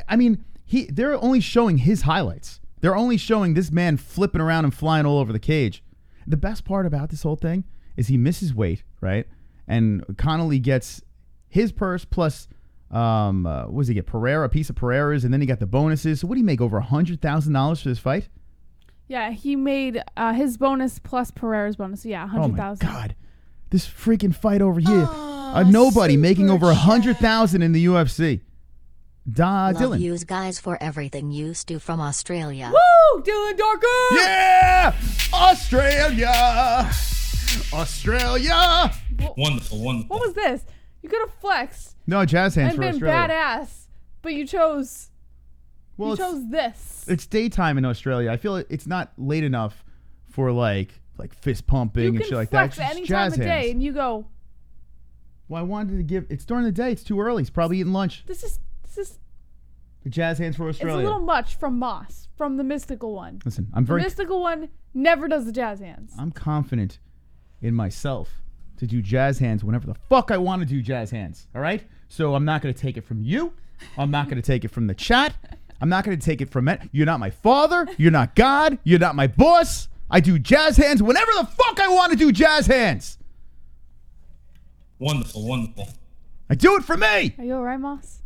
I mean, they're only showing his highlights. They're only showing this man flipping around and flying all over the cage. The best part about this whole thing is he misses weight, right? And Connolly gets his purse plus, what does he get? A piece of Pereira's, and then he got the bonuses. So what did he make, over $100,000 for this fight? Yeah, he made his bonus plus Pereira's bonus. Yeah, $100,000. Oh my God. This freaking fight over here. A nobody making over $100,000 in the UFC. Love Dylan. yous guys for everything yous do from Australia. Woo! Dylan Dorker! Yeah! Australia! Australia! Wonderful, wonderful. What was this? You could have flexed No, jazz hands and for been Australia. badass, but you chose this. It's daytime in Australia. I feel it's not late enough for like fist pumping and shit like that. You can flex any time of day, and you go. Well, I wanted to give. It's during the day. It's too early. He's probably eating lunch. This is The jazz hands for Australia. It's a little much from Moss, from the mystical one. Listen, The mystical one never does the jazz hands. I'm confident in myself to do jazz hands whenever the fuck I want to do jazz hands. All right? So I'm not going to take it from you. I'm not going to take it from the chat. I'm not going to take it from it. You're not my father. You're not God. You're not my boss. I do jazz hands whenever the fuck I want to do jazz hands. Wonderful, wonderful. I do it for me. Are you all right, Moss?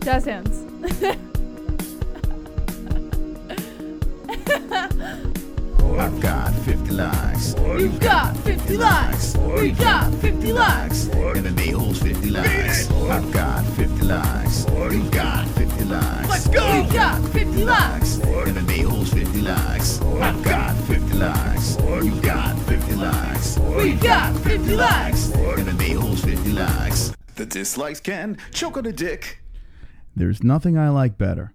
Jazz hands. I've got 50 likes. You've got 50 likes. We've got 50 likes. MMA-Holes 50 likes. I've got 50 likes. You've got 50 likes. Let's go. We've got 50 likes. MMA-Holes 50 likes. I've got 50 likes. You've got 50 likes. We've got 50 likes. MMA-Holes 50 likes. The dislikes can choke on a dick. There's nothing I like better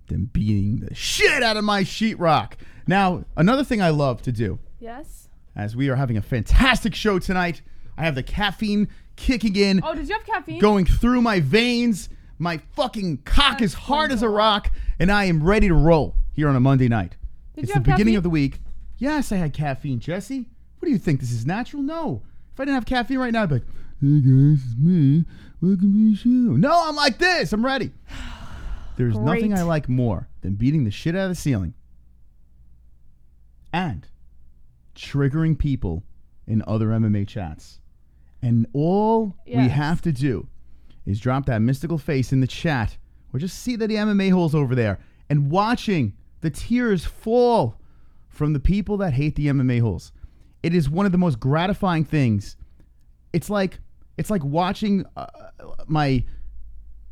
than beating the shit out of my sheetrock. Now, another thing I love to do, Yes. as we are having a fantastic show tonight, I have the caffeine kicking in, Oh, did you have caffeine? going through my veins. My fucking cock is hard as a rock, and I am ready to roll here on a Monday night. Did It's you the have beginning caffeine? of the week. Yes, I had caffeine, Jesse. What do you think? This is natural? No. If I didn't have caffeine right now, I'd be like, hey guys, it's me. Welcome to the show. No, I'm like this. I'm ready. There's nothing Great. I like more than beating the shit out of the ceiling and triggering people in other MMA chats. And all we Yes. have to do is drop that mystical face in the chat or just see that the MMA holes over there and watching the tears fall from the people that hate the MMA holes. It is one of the most gratifying things. It's like watching my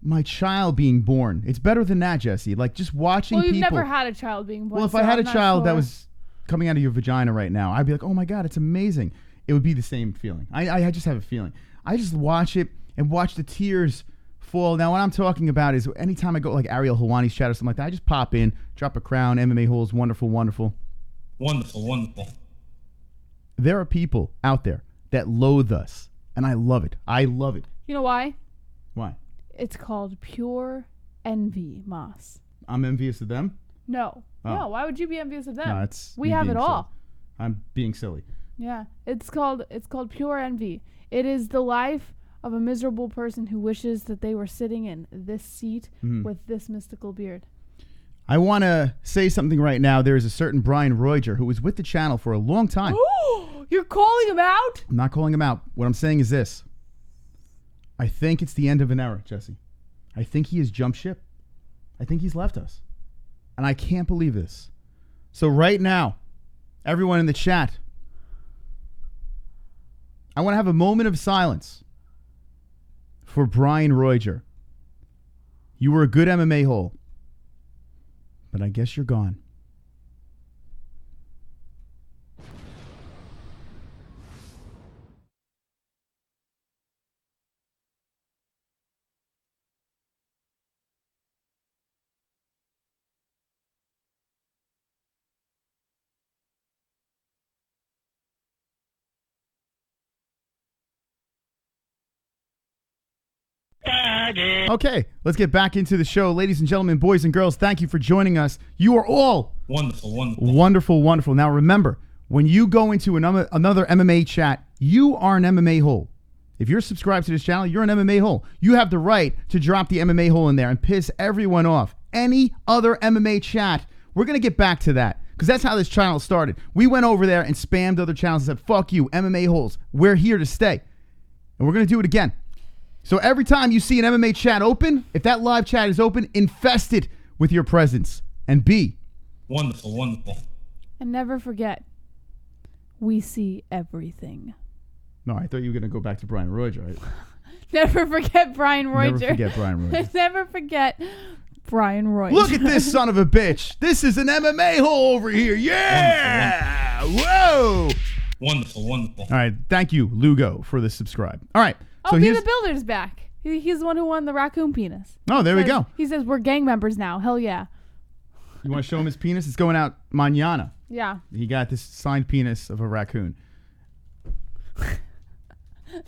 my child being born. It's better than that, Jesse. Like just watching Well, you've people. never had a child being born. Well, if so I had I'm a not child that sure. was coming out of your vagina right now, I'd be like, oh my God, it's amazing. It would be the same feeling. I just have a feeling. I just watch it and watch the tears fall. Now, what I'm talking about is anytime I go like Ariel Helwani's chat or something like that, I just pop in, drop a crown, MMA Holes, wonderful, wonderful. Wonderful, wonderful. There are people out there that loathe us, and I love it. I love it. You know why? Why? It's called pure envy, Moss. I'm envious of them? No. Oh. No, why would you be envious of them? No, it's we me have being it all. silly. I'm being silly. Yeah. It's called pure envy. It is the life of a miserable person who wishes that they were sitting in this seat with this mystical beard. I want to say something right now. There is a certain Brian Roiger who was with the channel for a long time. Ooh, you're calling him out? I'm not calling him out. What I'm saying is this. I think it's the end of an era, Jesse. I think he has jumped ship. I think he's left us. And I can't believe this. So right now, everyone in the chat, I want to have a moment of silence for Brian Roiger. You were a good MMA hole, but I guess you're gone. Okay, let's get back into the show. Ladies and gentlemen, boys and girls, thank you for joining us. You are all Wonderful, wonderful. wonderful, wonderful. Now remember, when you go into another MMA chat, you are an MMA hole. If you're subscribed to this channel, you're an MMA hole. You have the right to drop the MMA hole in there and piss everyone off. Any other MMA chat, we're going to get back to that because that's how this channel started. We went over there and spammed other channels and said, fuck you, MMA holes. We're here to stay. And we're going to do it again. So every time you see an MMA chat open, if that live chat is open, infest it with your presence and be Wonderful, wonderful. And never forget, we see everything. No, I thought you were going to go back to Brian Roiger. Right? Never forget Brian Roiger. Never forget Brian Roiger. Never forget Brian Roiger. Look at this son of a bitch. This is an MMA hole over here. Yeah. Whoa. Wonderful, wonderful. All right. Thank you, Lugo, for the subscribe. All right. Oh, Be the Builder's back. He's the one who won the raccoon penis. Oh, there we go. He says we're gang members now. Hell yeah. You want to show him his penis? It's going out mañana. Yeah. He got this signed penis of a raccoon.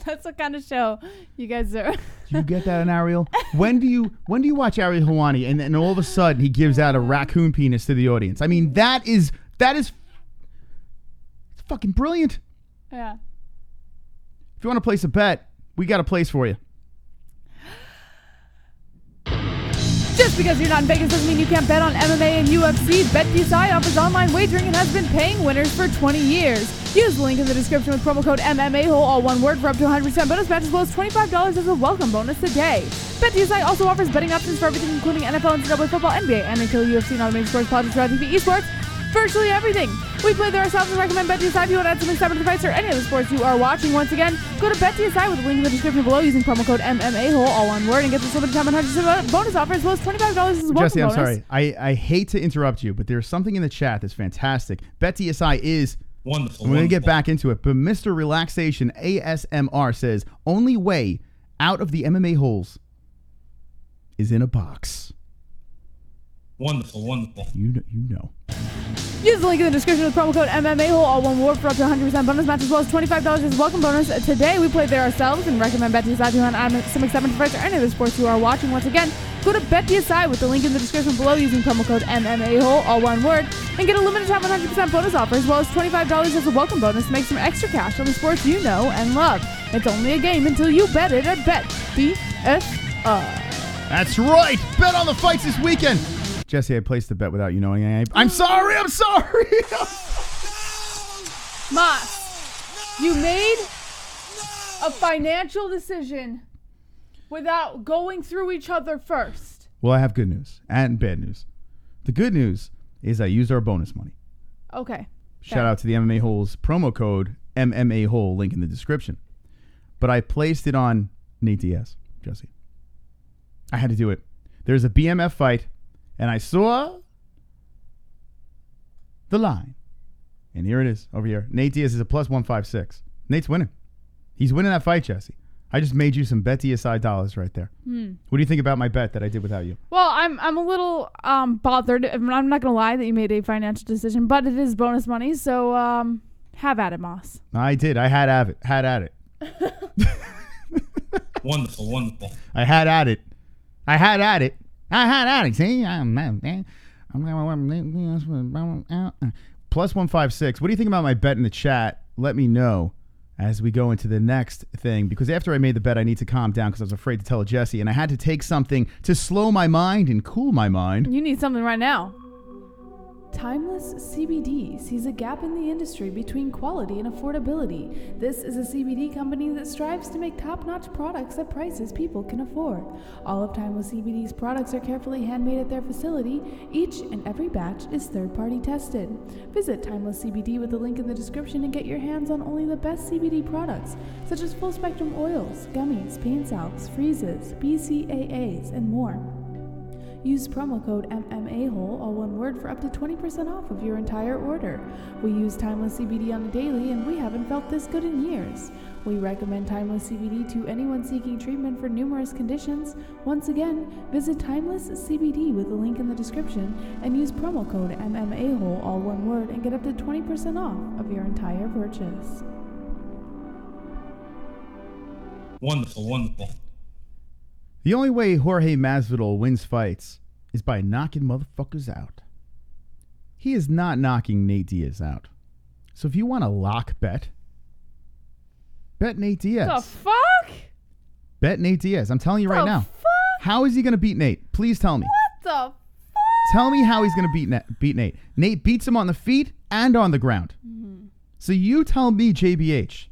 That's what kind of show you guys are. Do you get that, Ariel? When do you watch Ariel Helwani and all of a sudden he gives out a raccoon penis to the audience? I mean, that is it's fucking brilliant. Yeah. If you want to place a bet, we got a place for you. Just because you're not in Vegas doesn't mean you can't bet on MMA and UFC. BetDSI offers online wagering and has been paying winners for 20 years. Use the link in the description with promo code MMA-HOLE, all one word, for up to 100% bonus match as well as $25 as a welcome bonus today. BetDSI also offers betting options for everything including NFL, NCAA football, NBA, NHL, UFC, and automated sports, politics, radio, TV, esports, virtually everything. We play there ourselves and recommend BetDSI if you want to add something separate to fights or any other sports you are watching. Once again, go to BetDSI with the link in the description below using promo code MMA-HOLE, all one word, and get this limited time 100% bonus offer as well as $25 as a welcome Jesse, I'm bonus. sorry. I hate to interrupt you, but there's something in the chat that's fantastic. BetDSI is Wonderful. we're going to get wonderful. back into it, but Mr. Relaxation ASMR says only way out of the MMA holes is in a box. Wonderful, wonderful. You know. Use the link in the description with promo code MMA-HOLE, all one word, for up to 100% bonus match as well as $25 as a welcome bonus. Today, we played there ourselves and recommend BetDSI if you want to add some excitement to fights or any other sports you are watching. Once again, go to BetDSI with the link in the description below using promo code MMA-HOLE, all one word, and get a limited time 100% bonus offer as well as $25 as a welcome bonus to make some extra cash on the sports you know and love. It's only a game until you bet it at BetDSI. That's right. Bet on the fights this weekend. Jesse, I placed the bet without you knowing. I'm sorry. Moss, you made a financial decision without going through each other first. Well, I have good news and bad news. The good news is I used our bonus money. Okay. Shout out to the MMA Holes promo code MMA Hole, link in the description. But I placed it on Nate Diaz, Jesse. I had to do it. There's a BMF fight, and I saw the line. And here it is, over here. Nate Diaz is a plus 156. Nate's winning. He's winning that fight, Jesse. I just made you some BetDSI dollars right there. What do you think about my bet that I did without you? Well, I'm a little bothered. I'm not gonna lie that you made a financial decision, but it is bonus money, so have at it, Moss. I did. I had at it. Wonderful. I had at it. See, plus 156. What do you think about my bet in the chat? Let me know as we go into the next thing, because after I made the bet, I need to calm down because I was afraid to tell Jesse, and I had to take something to slow my mind and cool my mind. You need something right now. Timeless CBD sees a gap in the industry between quality and affordability. This is a CBD company that strives to make top-notch products at prices people can afford. All of Timeless CBD's products are carefully handmade at their facility. Each and every batch is third-party tested. Visit Timeless CBD with the link in the description and get your hands on only the best CBD products, such as full-spectrum oils, gummies, pain salves, freezes, BCAAs, and more. Use promo code MMA-Hole, all one word, for up to 20% off of your entire order. We use Timeless CBD on a daily, and we haven't felt this good in years. We recommend Timeless CBD to anyone seeking treatment for numerous conditions. Once again, visit Timeless CBD with the link in the description and use promo code MMA-Hole, all one word, and get up to 20% off of your entire purchase. Wonderful. The only way Jorge Masvidal wins fights is by knocking motherfuckers out. He is not knocking Nate Diaz out. So if you want a lock bet Nate Diaz. The fuck? Bet Nate Diaz. I'm telling you right now. Fuck? How is he going to beat Nate? Please tell me. What the fuck? Tell me how he's going to beat Nate. Nate beats him on the feet and on the ground. Mm-hmm. So you tell me, JBH.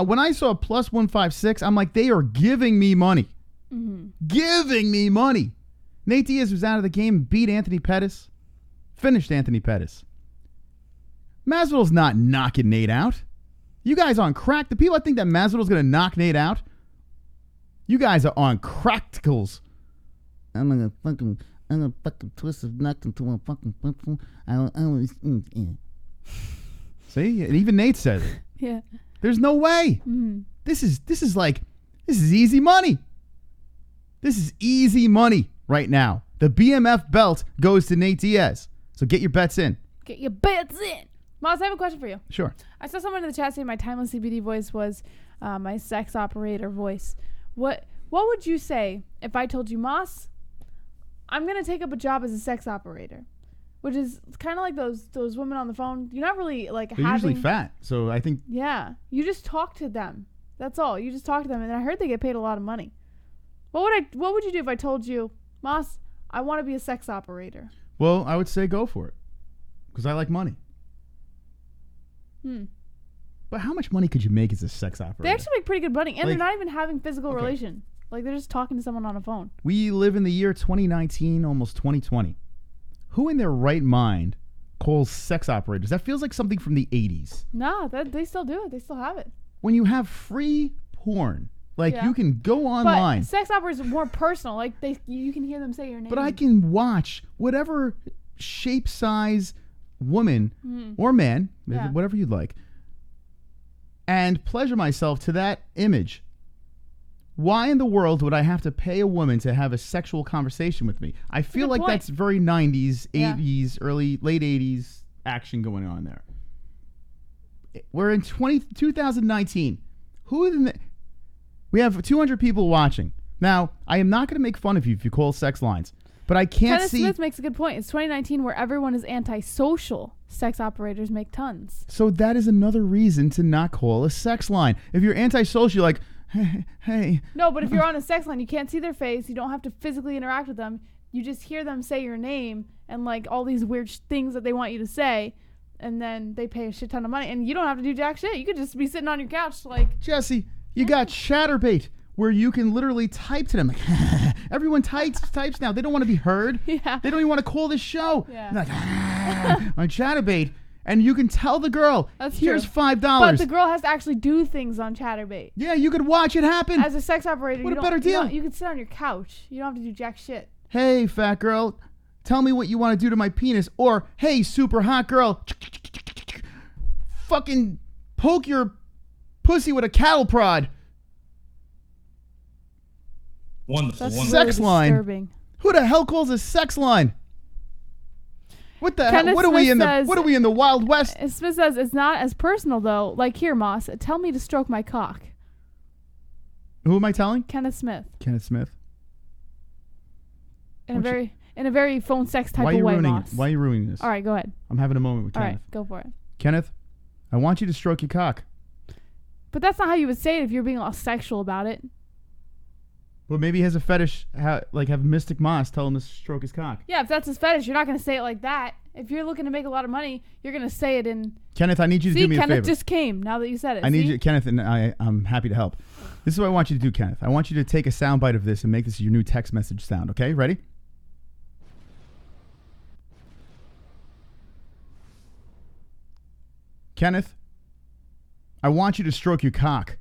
When I saw plus 156, I'm like, they are giving me money. Mm-hmm. Giving me money. Nate Diaz was out of the game, beat Anthony Pettis, finished Anthony Pettis. Masvidal's not knocking Nate out. You guys on crack. The people that think that Masvidal's going to knock Nate out, you guys are on crackticals. I'm gonna fucking twist his neck into a fucking. See, and even Nate says it. Yeah. There's no way. Mm-hmm. This is easy money. This is easy money right now. The BMF belt goes to Nate Diaz. So get your bets in. Get your bets in. Moz, I have a question for you. Sure. I saw someone in the chat say my Timeless CBD voice was my sex operator voice. What would you say if I told you, Moss, I'm going to take up a job as a sex operator? Which is kind of like those women on the phone. You're not really like They're usually fat, so I think. Yeah, you just talk to them. That's all. You just talk to them, and I heard they get paid a lot of money. What would you do if I told you, Moss, I want to be a sex operator? Well, I would say go for it, because I like money. But how much money could you make as a sex operator? They actually make pretty good money, and they're not even having physical relation. Like they're just talking to someone on a phone. We live in the year 2019, almost 2020. Who in their right mind calls sex operators? That feels like something from the 80s. No, they still do it. They still have it. When you have free porn, you can go online. But sex operators are more personal. Like you can hear them say your name. But I can watch whatever shape, size, woman or man, whatever you'd like, and pleasure myself to that image. Why in the world would I have to pay a woman to have a sexual conversation with me? I feel like that's very 90s, 80s, late 80s action going on there. We're in 2019. We have 200 people watching. Now, I am not going to make fun of you if you call sex lines, but I can't Kenneth see... Smith makes a good point. It's 2019 where everyone is antisocial. Sex operators make tons. So that is another reason to not call a sex line. If you're antisocial, you're like... Hey. No, but if you're on a sex line, you can't see their face. You don't have to physically interact with them. You just hear them say your name and like all these weird things that they want you to say, and then they pay a shit ton of money, and you don't have to do jack shit. You could just be sitting on your couch like... Jesse, you got Chatterbait, where you can literally type to them. Like, everyone types now. They don't want to be heard. Yeah. They don't even want to call this show. Yeah. Like, on Chatterbait. And you can tell the girl, That's here's true. $5. But the girl has to actually do things on Chatterbait. Yeah, you could watch it happen. As a sex operator, What you a don't- better deal. You can sit on your couch. You don't have to do jack shit. Hey, fat girl, tell me what you want to do to my penis. Or, hey, super hot girl, fucking poke your pussy with a cattle prod. Wonderful. That's Wonderful. really Sex line. disturbing. Who the hell calls a sex line? What the hell? Kenneth What are we Smith in the says- What are we in the Wild West? Smith says it's not as personal though. Like here, Moss, tell me to stroke my cock. Who am I telling? Kenneth Smith. Kenneth Smith. In a very phone sex type Why are of you way, ruining Moss. it? Why are you ruining this? All right, go ahead. I'm having a moment with All Kenneth. right, go for it. Kenneth, I want you to stroke your cock. But that's not how you would say it if you're being all sexual about it. Well, maybe he has a fetish, like have Mystic Moss tell him to stroke his cock. Yeah, if that's his fetish, you're not going to say it like that. If you're looking to make a lot of money, you're going to say it in... Kenneth, I need you to do me a Kenneth favor. just came now that you said it. I need See? you, Kenneth, and I'm happy to help. This is what I want you to do, Kenneth. I want you to take a soundbite of this and make this your new text message sound, okay? Ready? Kenneth, I want you to stroke your cock.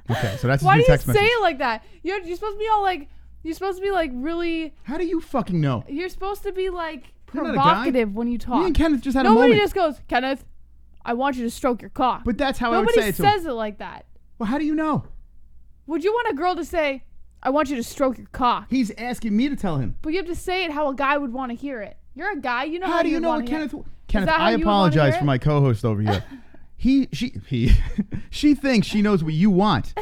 Okay, so that's his Why new do you text say message. it like that? You're supposed to be all like... You're supposed to be like really... How do you fucking know? You're supposed to be like You're not a guy. provocative when you talk. Me and Kenneth just had Nobody a moment. just goes, Kenneth, I want you to stroke your cock. But that's how I would Nobody say it to him. says it like that. Well, how do you know? Would you want a girl to say, I want you to stroke your cock? He's asking me to tell him. But you have to say it how a guy would want to hear it. You're a guy. You know How do you know what what Kenneth? Kenneth, that how I you would wanna apologize hear for it? my co-host over here. She thinks she knows what you want.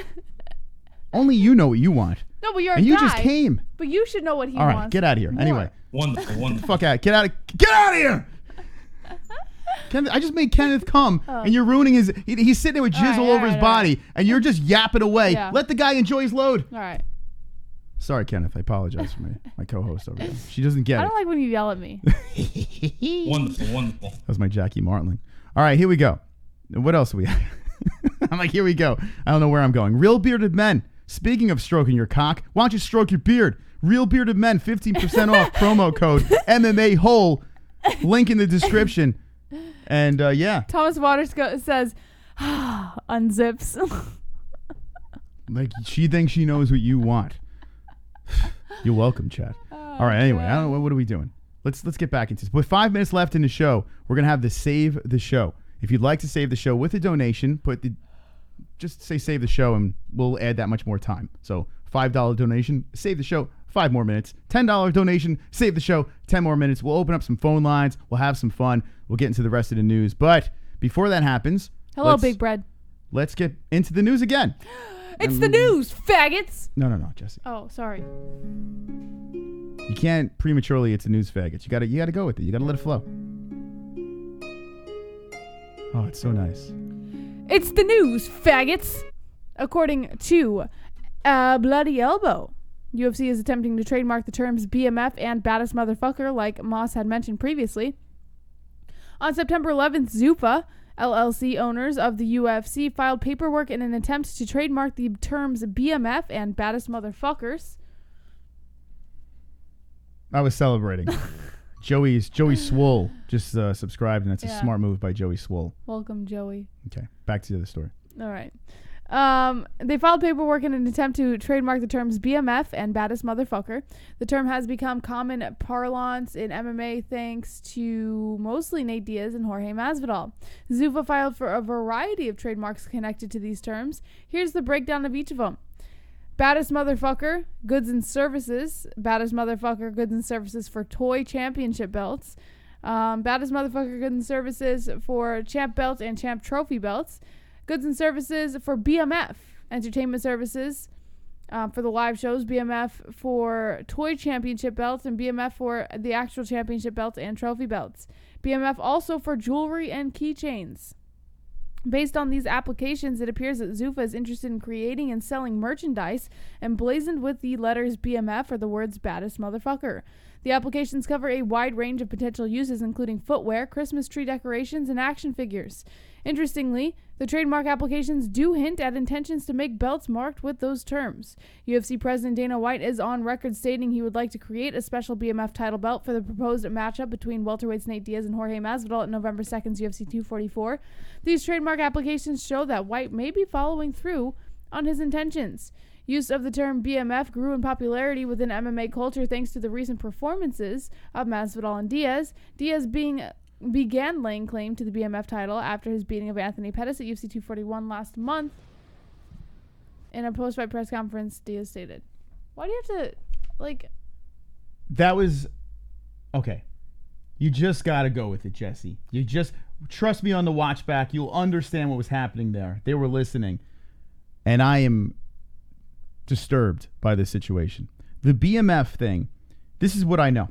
Only you know what you want. No, but you're And a you guy. just came. But you should know what he All wants. right, get out of here. more. Anyway, Wonderful. Wonderful. fuck out. Get out of here. Kenneth, I just made Kenneth come, and you're ruining his. He's sitting there with jizz all over his body, and you're just yapping away. Yeah. Let the guy enjoy his load. All right. Sorry, Kenneth. I apologize for my co-host over there. She doesn't get I it. don't like when you yell at me. Wonderful. Wonderful. That was my Jackie Martling. All right, here we go. What else do we have? I'm like, here we go. I don't know where I'm going. Real bearded men. Speaking of stroking your cock, why don't you stroke your beard? Real bearded men, 15% off. Promo code MMA-Hole. Link in the description. And yeah, Thomas Waters says, unzips. like she thinks she knows what you want. You're welcome, Chad. All right. Anyway, I don't know. What are we doing? Let's get back into this. With 5 minutes left in the show, we're gonna have the save the show. If you'd like to save the show with a donation, just say save the show, and we'll add that much more time. So $5 donation, save the show, 5 more minutes. $10 donation, save the show, 10 more minutes. We'll open up some phone lines. We'll have some fun. We'll get into the rest of the news. But before that happens, Hello, Big Bread. let's get into the news again. It's the news, faggots. No, Jesse. Oh, sorry. You can't prematurely. It's a news faggot. You gotta go with it. You gotta let it flow. Oh, it's so nice. It's the news, faggots. According to Bloody Elbow, UFC is attempting to trademark the terms BMF and baddest motherfucker, like Moss had mentioned previously. On September 11th, Zuffa LLC owners of the UFC filed paperwork in an attempt to trademark the terms BMF and baddest motherfuckers. I was celebrating. Joey Swole just subscribed, and that's a smart move by Joey Swole. Welcome, Joey. Okay, back to the other story. All right. They filed paperwork in an attempt to trademark the terms BMF and baddest motherfucker. The term has become common parlance in MMA thanks to mostly Nate Diaz and Jorge Masvidal. Zuffa filed for a variety of trademarks connected to these terms. Here's the breakdown of each of them. Baddest motherfucker, goods and services. Baddest motherfucker, goods and services for toy championship belts. Baddest motherfucker, goods and services for champ belts and champ trophy belts. Goods and services for BMF, entertainment services for the live shows, BMF for toy championship belts, and BMF for the actual championship belts and trophy belts. BMF also for jewelry and keychains. Based on these applications, it appears that Zuffa is interested in creating and selling merchandise emblazoned with the letters BMF or the words baddest motherfucker. The applications cover a wide range of potential uses, including footwear, Christmas tree decorations, and action figures. Interestingly, the trademark applications do hint at intentions to make belts marked with those terms. UFC President Dana White is on record stating he would like to create a special BMF title belt for the proposed matchup between welterweights Nate Diaz and Jorge Masvidal at November 2nd's UFC 244. These trademark applications show that White may be following through on his intentions. Use of the term BMF grew in popularity within MMA culture thanks to the recent performances of Masvidal and Diaz. Diaz began laying claim to the BMF title after his beating of Anthony Pettis at UFC 241 last month. In a post-fight press conference, Diaz stated, "Why do you have to, like..." That was... Okay. You just got to go with it, Jesse. You just... Trust me on the watch back. You'll understand what was happening there. They were listening. And I am disturbed by this situation. The BMF thing, this is what I know.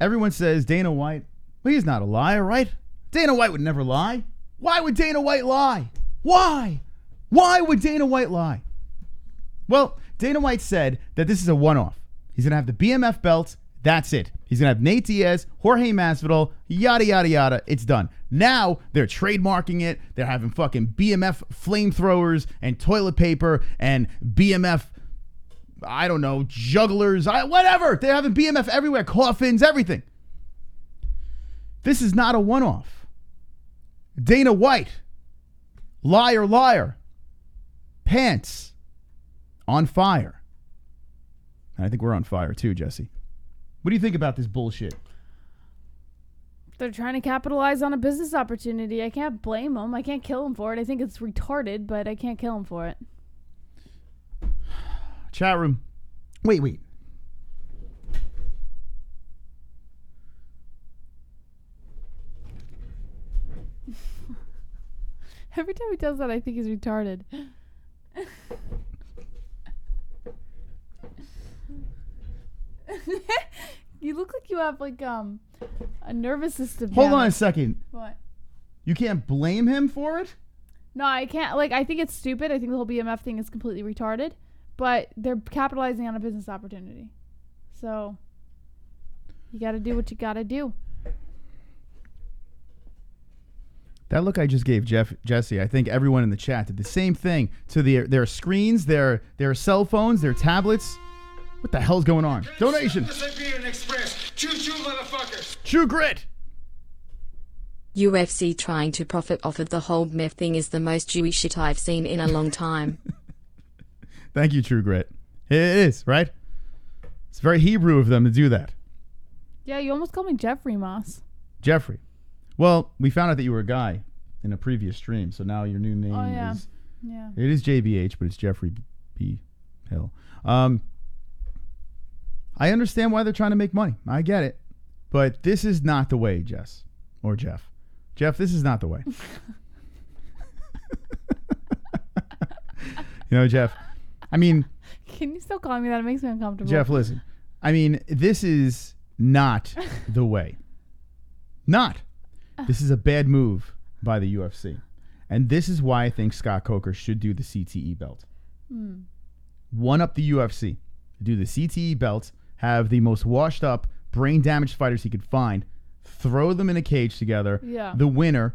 Everyone says Dana White... Well, he's not a liar, right? Dana White would never lie. Why would Dana White lie? Why? Why would Dana White lie? Well, Dana White said that this is a one-off. He's going to have the BMF belt. That's it. He's going to have Nate Diaz, Jorge Masvidal, yada, yada, yada. It's done. Now they're trademarking it. They're having fucking BMF flamethrowers and toilet paper and BMF, I don't know, jugglers, whatever. They're having BMF everywhere, coffins, everything. This is not a one-off. Dana White, liar, liar, pants on fire. And I think we're on fire too, Jesse. What do you think about this bullshit? They're trying to capitalize on a business opportunity. I can't blame them. I can't kill them for it. I think it's retarded, but I can't kill them for it. Chat room. Wait. Every time he does that, I think he's retarded. You look like you have like a nervous system. Hold on a second. What? You can't blame him for it? No, I can't. Like, I think it's stupid. I think the whole BMF thing is completely retarded. But they're capitalizing on a business opportunity. So, you got to do what you got to do. That look I just gave Jesse, I think everyone in the chat did the same thing to their screens, their cell phones, their tablets. What the hell's going on? Donation. True grit. UFC trying to profit off of the whole myth thing is the most Jewish shit I've seen in a long time. Thank you, True Grit. It is, right? It's very Hebrew of them to do that. Yeah, you almost called me Jeffrey Moss. Jeffrey. Well, we found out that you were a guy in a previous stream, so now your new name is... Yeah. It is JBH, but it's Jeffrey B. Hill. I understand why they're trying to make money. I get it. But this is not the way, Jess. Or Jeff. Jeff, this is not the way. You know, Jeff, I mean... Can you still call me that? It makes me uncomfortable. Jeff, listen. I mean, this is not the way. Not. This is a bad move by the UFC. And this is why I think Scott Coker should do the CTE belt. One up the UFC. Do the CTE belt. Have the most washed up, brain damaged fighters he could find. Throw them in a cage together. Yeah. The winner,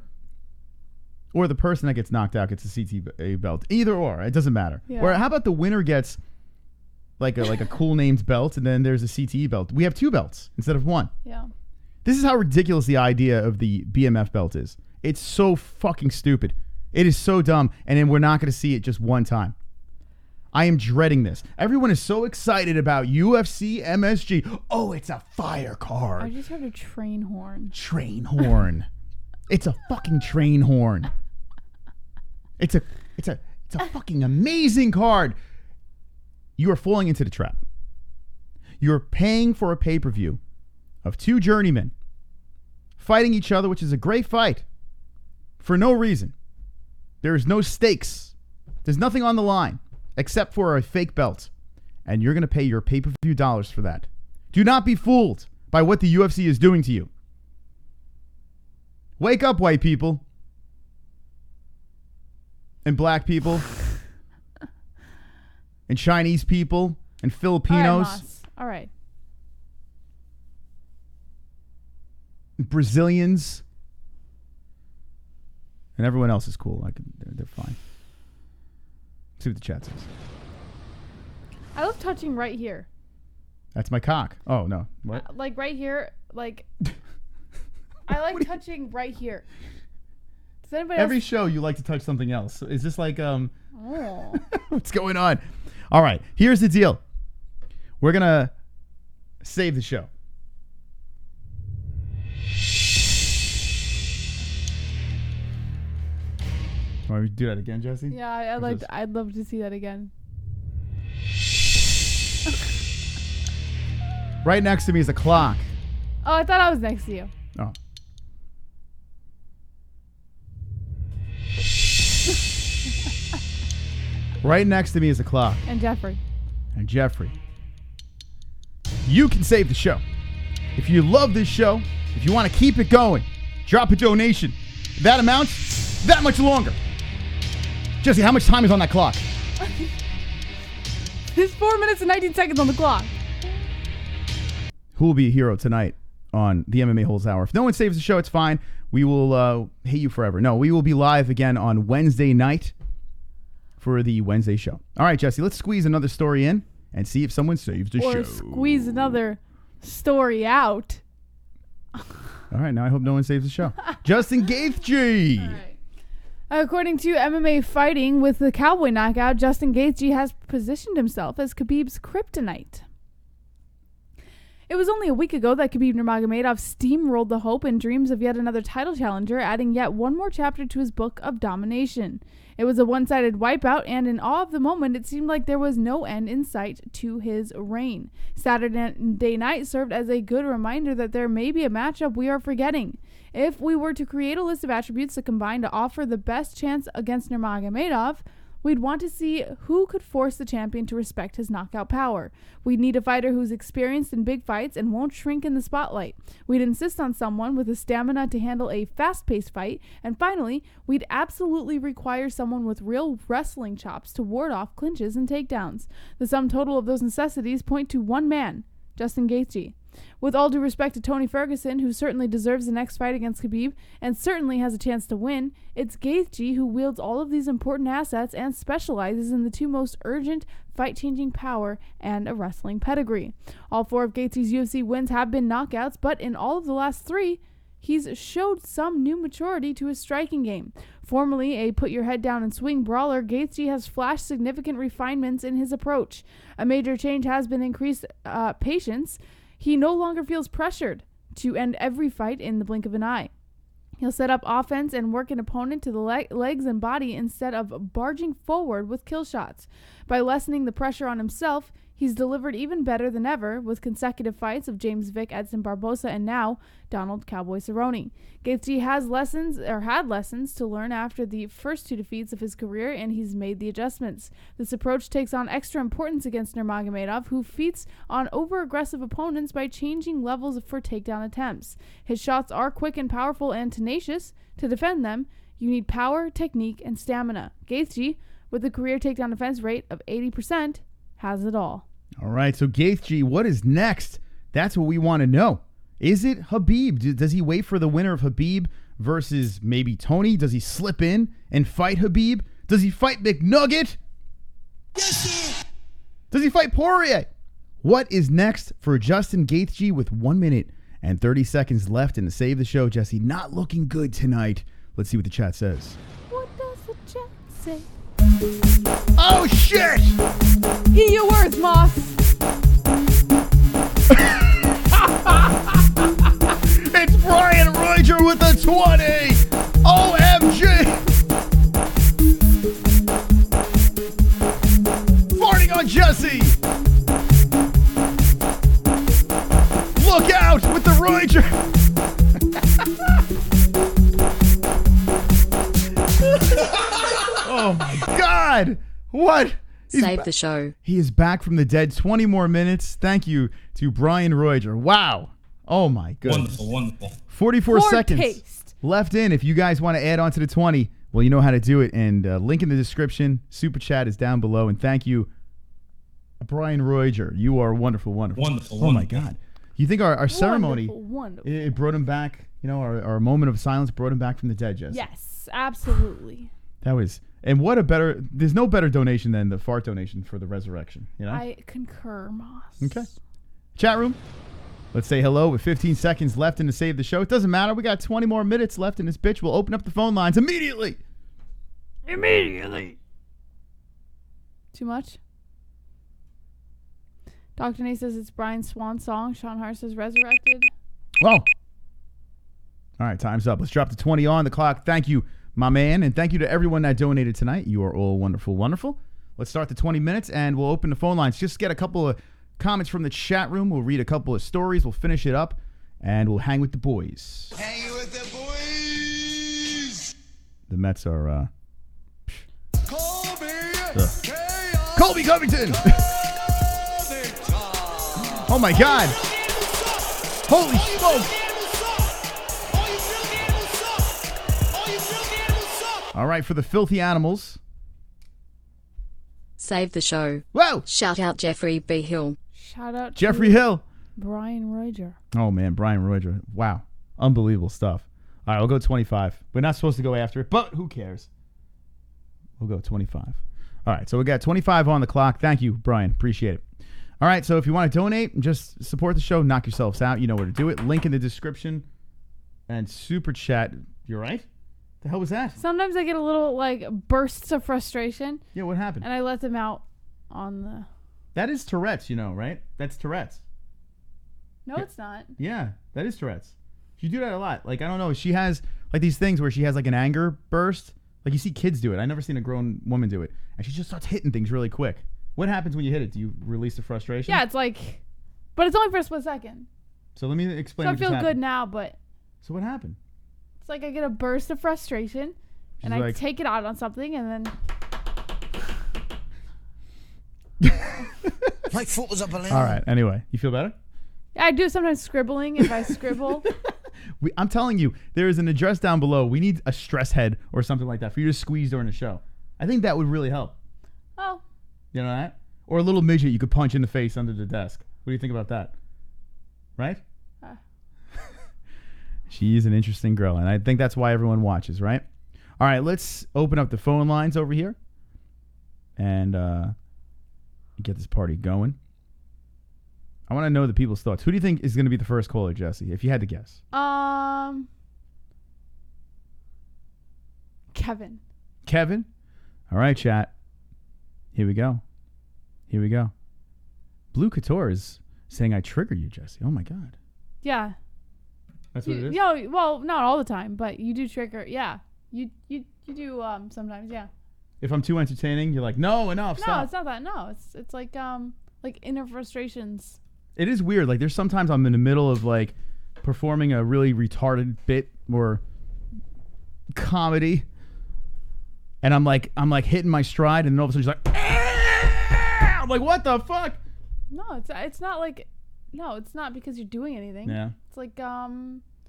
or the person that gets knocked out, gets a CTE belt. Either or. It doesn't matter. Yeah. Or how about the winner gets like a cool named belt, and then there's a CTE belt. We have two belts instead of one. Yeah. This is how ridiculous the idea of the BMF belt is. It's so fucking stupid. It is so dumb, and then we're not going to see it just one time. I am dreading this. Everyone is so excited about UFC MSG. Oh, it's a fire card. I just heard a train horn. Train horn. It's a fucking train horn. It's a fucking amazing card. You are falling into the trap. You're paying for a pay-per-view of two journeymen fighting each other, which is a great fight, for no reason. There is no stakes. There's nothing on the line except for a fake belt. And you're going to pay your pay-per-view dollars for that. Do not be fooled by what the UFC is doing to you. Wake up, white people. And black people. And Chinese people. And Filipinos. All right, Moss. All right. Brazilians. And everyone else is cool. They're fine. See what the chat says. I love touching right here. That's my cock. Oh, no. What? Like right here. Like, I like touching right here. Does anybody Every else? show you like to touch something else. Is this like, Oh. what's going on? All right. Here's the deal. We're going to save the show. Want me to do that again, Jesse? Yeah, I'd love to see that again. Right next to me is a clock. Oh, I thought I was next to you. Oh. Right next to me is a clock. And Jeffrey. And Jeffrey. You can save the show. If you love this show, if you want to keep it going, drop a donation. That amount, that much longer. Jesse, how much time is on that clock? There's 4 minutes and 19 seconds on the clock. Who will be a hero tonight on the MMA-Holes Hour? If no one saves the show, it's fine. We will hate you forever. No, we will be live again on Wednesday night for the Wednesday show. All right, Jesse, let's squeeze another story in and see if someone saves the show. Or squeeze another story out. All right, now I hope no one saves the show. Justin Gaethje. All right. According to MMA Fighting, with the Cowboy knockout, Justin Gaethje has positioned himself as Khabib's kryptonite. It was only a week ago that Khabib Nurmagomedov steamrolled the hope and dreams of yet another title challenger, adding yet one more chapter to his book of domination. It was a one-sided wipeout, and in awe of the moment, it seemed like there was no end in sight to his reign. Saturday night served as a good reminder that there may be a matchup we are forgetting. If we were to create a list of attributes that combine to offer the best chance against Nurmagomedov, we'd want to see who could force the champion to respect his knockout power. We'd need a fighter who's experienced in big fights and won't shrink in the spotlight. We'd insist on someone with the stamina to handle a fast-paced fight. And finally, we'd absolutely require someone with real wrestling chops to ward off clinches and takedowns. The sum total of those necessities point to one man, Justin Gaethje. With all due respect to Tony Ferguson, who certainly deserves the next fight against Khabib and certainly has a chance to win, it's Gaethje who wields all of these important assets and specializes in the two most urgent fight-changing power and a wrestling pedigree. All 4 of Gaethje's UFC wins have been knockouts, but in all of the last 3, he's showed some new maturity to his striking game. Formerly a put-your-head-down-and-swing brawler, Gaethje has flashed significant refinements in his approach. A major change has been increased patience. He no longer feels pressured to end every fight in the blink of an eye. He'll set up offense and work an opponent to the legs and body instead of barging forward with kill shots. By lessening the pressure on himself, he's delivered even better than ever with consecutive fights of James Vick, Edson Barbosa, and now Donald Cowboy Cerrone. Gaethje had lessons to learn after the first 2 defeats of his career, and he's made the adjustments. This approach takes on extra importance against Nurmagomedov, who feats on over-aggressive opponents by changing levels for takedown attempts. His shots are quick and powerful and tenacious. To defend them, you need power, technique, and stamina. Gaethje, with a career takedown defense rate of 80%, has it all. All right, so Gaethje, what is next? That's what we want to know. Is it Khabib? Does he wait for the winner of Khabib versus maybe Tony? Does he slip in and fight Khabib? Does he fight McNugget? Yes, sir. Does he fight Poirier? What is next for Justin Gaethje with 1 minute and 30 seconds left in the Save the Show? Jesse, not looking good tonight. Let's see what the chat says. What does the chat say? Oh, shit! Hear your words, Moss. It's Brian Roger with the 20. OMG. Farting on Jesse. Look out with the Roger. Oh my God. What? Save the show. He is back from the dead. 20 more minutes. Thank you to Brian Roger. Wow. Oh my goodness. Wonderful. 44 Poor seconds taste. left in. If you guys want to add on to the 20, well, you know how to do it. And link in the description. Super chat is down below. And thank you, Brian Roger. You are wonderful, wonderful. Wonderful. Oh my God. You think our ceremony, Wonderful. it brought him back our moment of silence brought him back from the dead, Jesse. Yes, absolutely. That was, and there's no better donation than the fart donation for the resurrection, I concur, Moss. Okay. Chat room. Let's say hello with 15 seconds left in to save the show. It doesn't matter. We got 20 more minutes left in this bitch. We'll open up the phone lines immediately. Too much? Dr. Nate says it's Brian's swan song. Sean Hart says resurrected. Well. All right, time's up. Let's drop the 20 on the clock. Thank you, my man, and thank you to everyone that donated tonight. You are all wonderful, wonderful. Let's start the 20 minutes, and we'll open the phone lines. Just get a couple of comments from the chat room. We'll read a couple of stories. We'll finish it up, and we'll hang with the boys. Hang with the boys. The Mets are, Colby. Colby Covington. Oh, my God. Holy smoke. All right, for the filthy animals. Save the show. Whoa! Shout out Jeffrey B. Hill. Shout out Jeffrey to Hill. Brian Roger. Oh, man, Brian Roger. Wow. Unbelievable stuff. All right, I'll go 25. We're not supposed to go after it, but who cares? We'll go 25. All right, so we got 25 on the clock. Thank you, Brian. Appreciate it. All right, so if you want to donate and just support the show, knock yourselves out. You know where to do it. Link in the description. And super chat. You're right? The hell was that? Sometimes I get a little, bursts of frustration. Yeah, what happened? And I let them out on the... That is Tourette's, right? That's Tourette's. No, it's not. Yeah, that is Tourette's. You do that a lot. I don't know. She has, these things where she has, an anger burst. You see kids do it. I've never seen a grown woman do it. And she just starts hitting things really quick. What happens when you hit it? Do you release the frustration? Yeah, it's but it's only for a split second. So let me explain So I what just feel good happened. now, but... So what happened? It's I get a burst of frustration, and I take it out on something, and then... My foot was up a balloon. All right, anyway. You feel better? I do sometimes scribbling if I scribble. I'm telling you, there is an address down below. We need a stress head or something like that for you to squeeze during the show. I think that would really help. Oh. You know that? Or a little midget you could punch in the face under the desk. What do you think about that? Right? She's an interesting girl, and I think that's why everyone watches, right? All right, let's open up the phone lines over here and get this party going. I want to know the people's thoughts. Who do you think is going to be the first caller, Jesse, if you had to guess? Kevin. Kevin? All right, chat. Here we go. Blue Couture is saying I trigger you, Jesse. Oh, my God. Yeah. That's what it is? Yeah, well, not all the time, but you do trigger. Yeah. You do sometimes, yeah. If I'm too entertaining, you're like, no, enough, No, stop. it's not that. No, it's like inner frustrations. It is weird. There's sometimes I'm in the middle of performing a really retarded bit or comedy, and I'm hitting my stride, and then all of a sudden she's like, ah! I'm like, what the fuck? No, it's not no, it's not because you're doing anything. Yeah. It's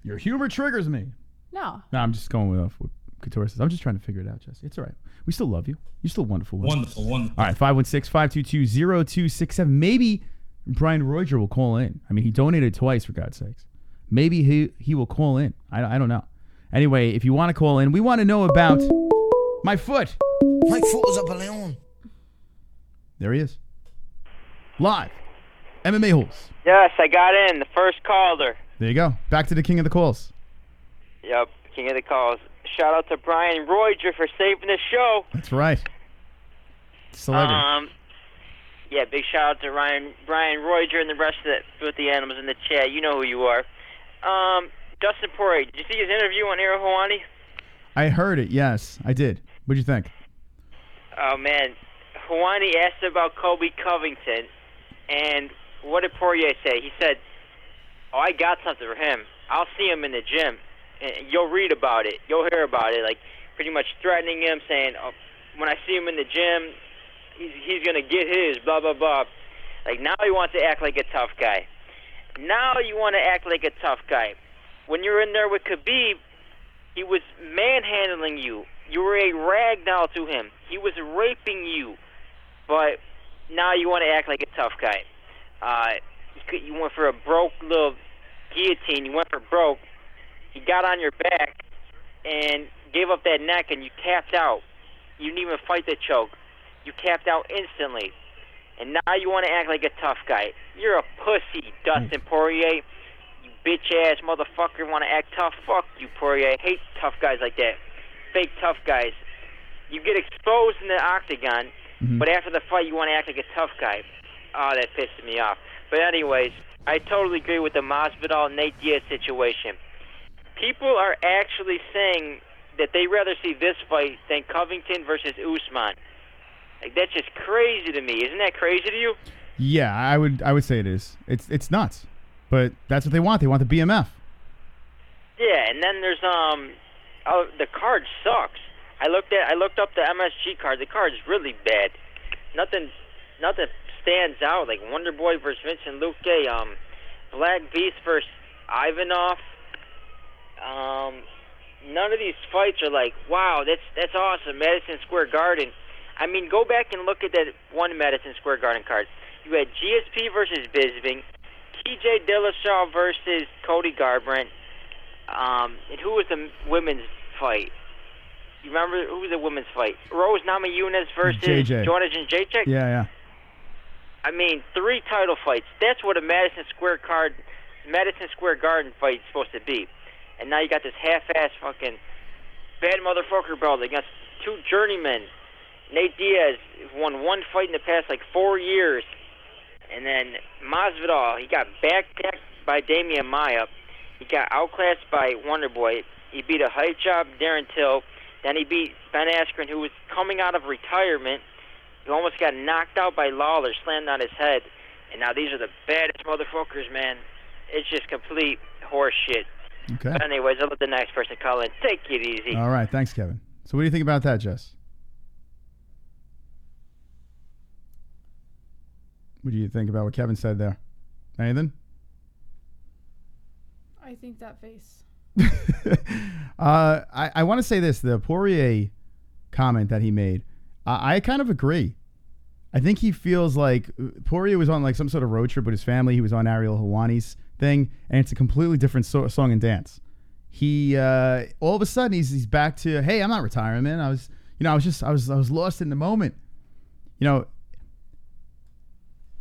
your humor triggers me. No. No, I'm just going with what Couture says. I'm just trying to figure it out, Jesse. It's all right. We still love you. You're still wonderful. Wonderful. All right, 516-522-0267. Maybe Brian Roger will call in. I mean, he donated twice, for God's sakes. Maybe he will call in. I don't know. Anyway, if you want to call in, we want to know about my foot. My foot was up a balloon. There he is. Live. MMA Holes. Yes, I got in. The first caller. There you go. Back to the king of the calls. Yep, king of the calls. Shout out to Brian Roger for saving the show. That's right. Celebrity. Yeah, big shout out to Brian Roger and the rest of the animals in the chat. You know who you are. Dustin Poirier, did you see his interview on Air Hawani? I heard it, yes. I did. What'd you think? Oh, man. Hawani asked about Colby Covington, and what did Poirier say? He said, I got something for him. I'll see him in the gym. And you'll read about it. You'll hear about it. Pretty much threatening him, saying, when I see him in the gym, he's going to get his, blah, blah, blah. Now he wants to act like a tough guy. Now you want to act like a tough guy. When you're in there with Khabib, he was manhandling you. You were a ragdoll to him. He was raping you. But now you want to act like a tough guy. You went for a broke little guillotine. You went for broke. he got on your back and gave up that neck, and you tapped out. You didn't even fight the choke. You tapped out instantly. And now you want to act like a tough guy. You're a pussy, Dustin Poirier. You bitch-ass motherfucker want to act tough. Fuck you, Poirier. I hate tough guys like that. Fake tough guys. You get exposed in the octagon, but after the fight you want to act like a tough guy. Oh, that pisses me off. But anyways, I totally agree with the Masvidal-Nate Diaz situation. People are actually saying that they rather see this fight than Covington versus Usman. Like, that's just crazy to me. Isn't that crazy to you? Yeah, I would say it is. It's nuts. But that's what they want. They want the BMF. Yeah, and then there's the card sucks. I looked up the MSG card. The card's really bad. Nothing stands out. Like Wonder Boy versus Vincent Luque, Black Beast versus Ivanov. None of these fights are like, wow, that's awesome. Madison Square Garden. I mean, go back and look at that one Madison Square Garden card. You had GSP versus Bisping, TJ Dillashaw versus Cody Garbrandt, and who was the women's fight? You remember who was the women's fight? Rose Namajunas versus JJ. Jonas and Jacek? Yeah. I mean, 3 title fights. That's what a Madison Square Garden fight is supposed to be. And now you got this half-ass fucking bad motherfucker belt against 2 journeymen. Nate Diaz won 1 fight in the past, 4 years. And then Masvidal, he got backpacked by Damian Maia. He got outclassed by Wonder Boy. He beat a height job, Darren Till. Then he beat Ben Askren, who was coming out of retirement. He almost got knocked out by Lawler, slammed on his head. And now these are the baddest motherfuckers, man. It's just complete horse shit. Okay. But anyways, I'll let the next person call in. Take it easy. All right. Thanks, Kevin. So what do you think about that, Jess? What do you think about what Kevin said there? Anything? I think that face. I want to say this. The Poirier comment that he made, I kind of agree. I think he feels like Poirier was on some sort of road trip with his family. He was on Ariel Helwani's thing, and it's a completely different song and dance. He all of a sudden he's back to, hey, I'm not retiring, man. I was lost in the moment.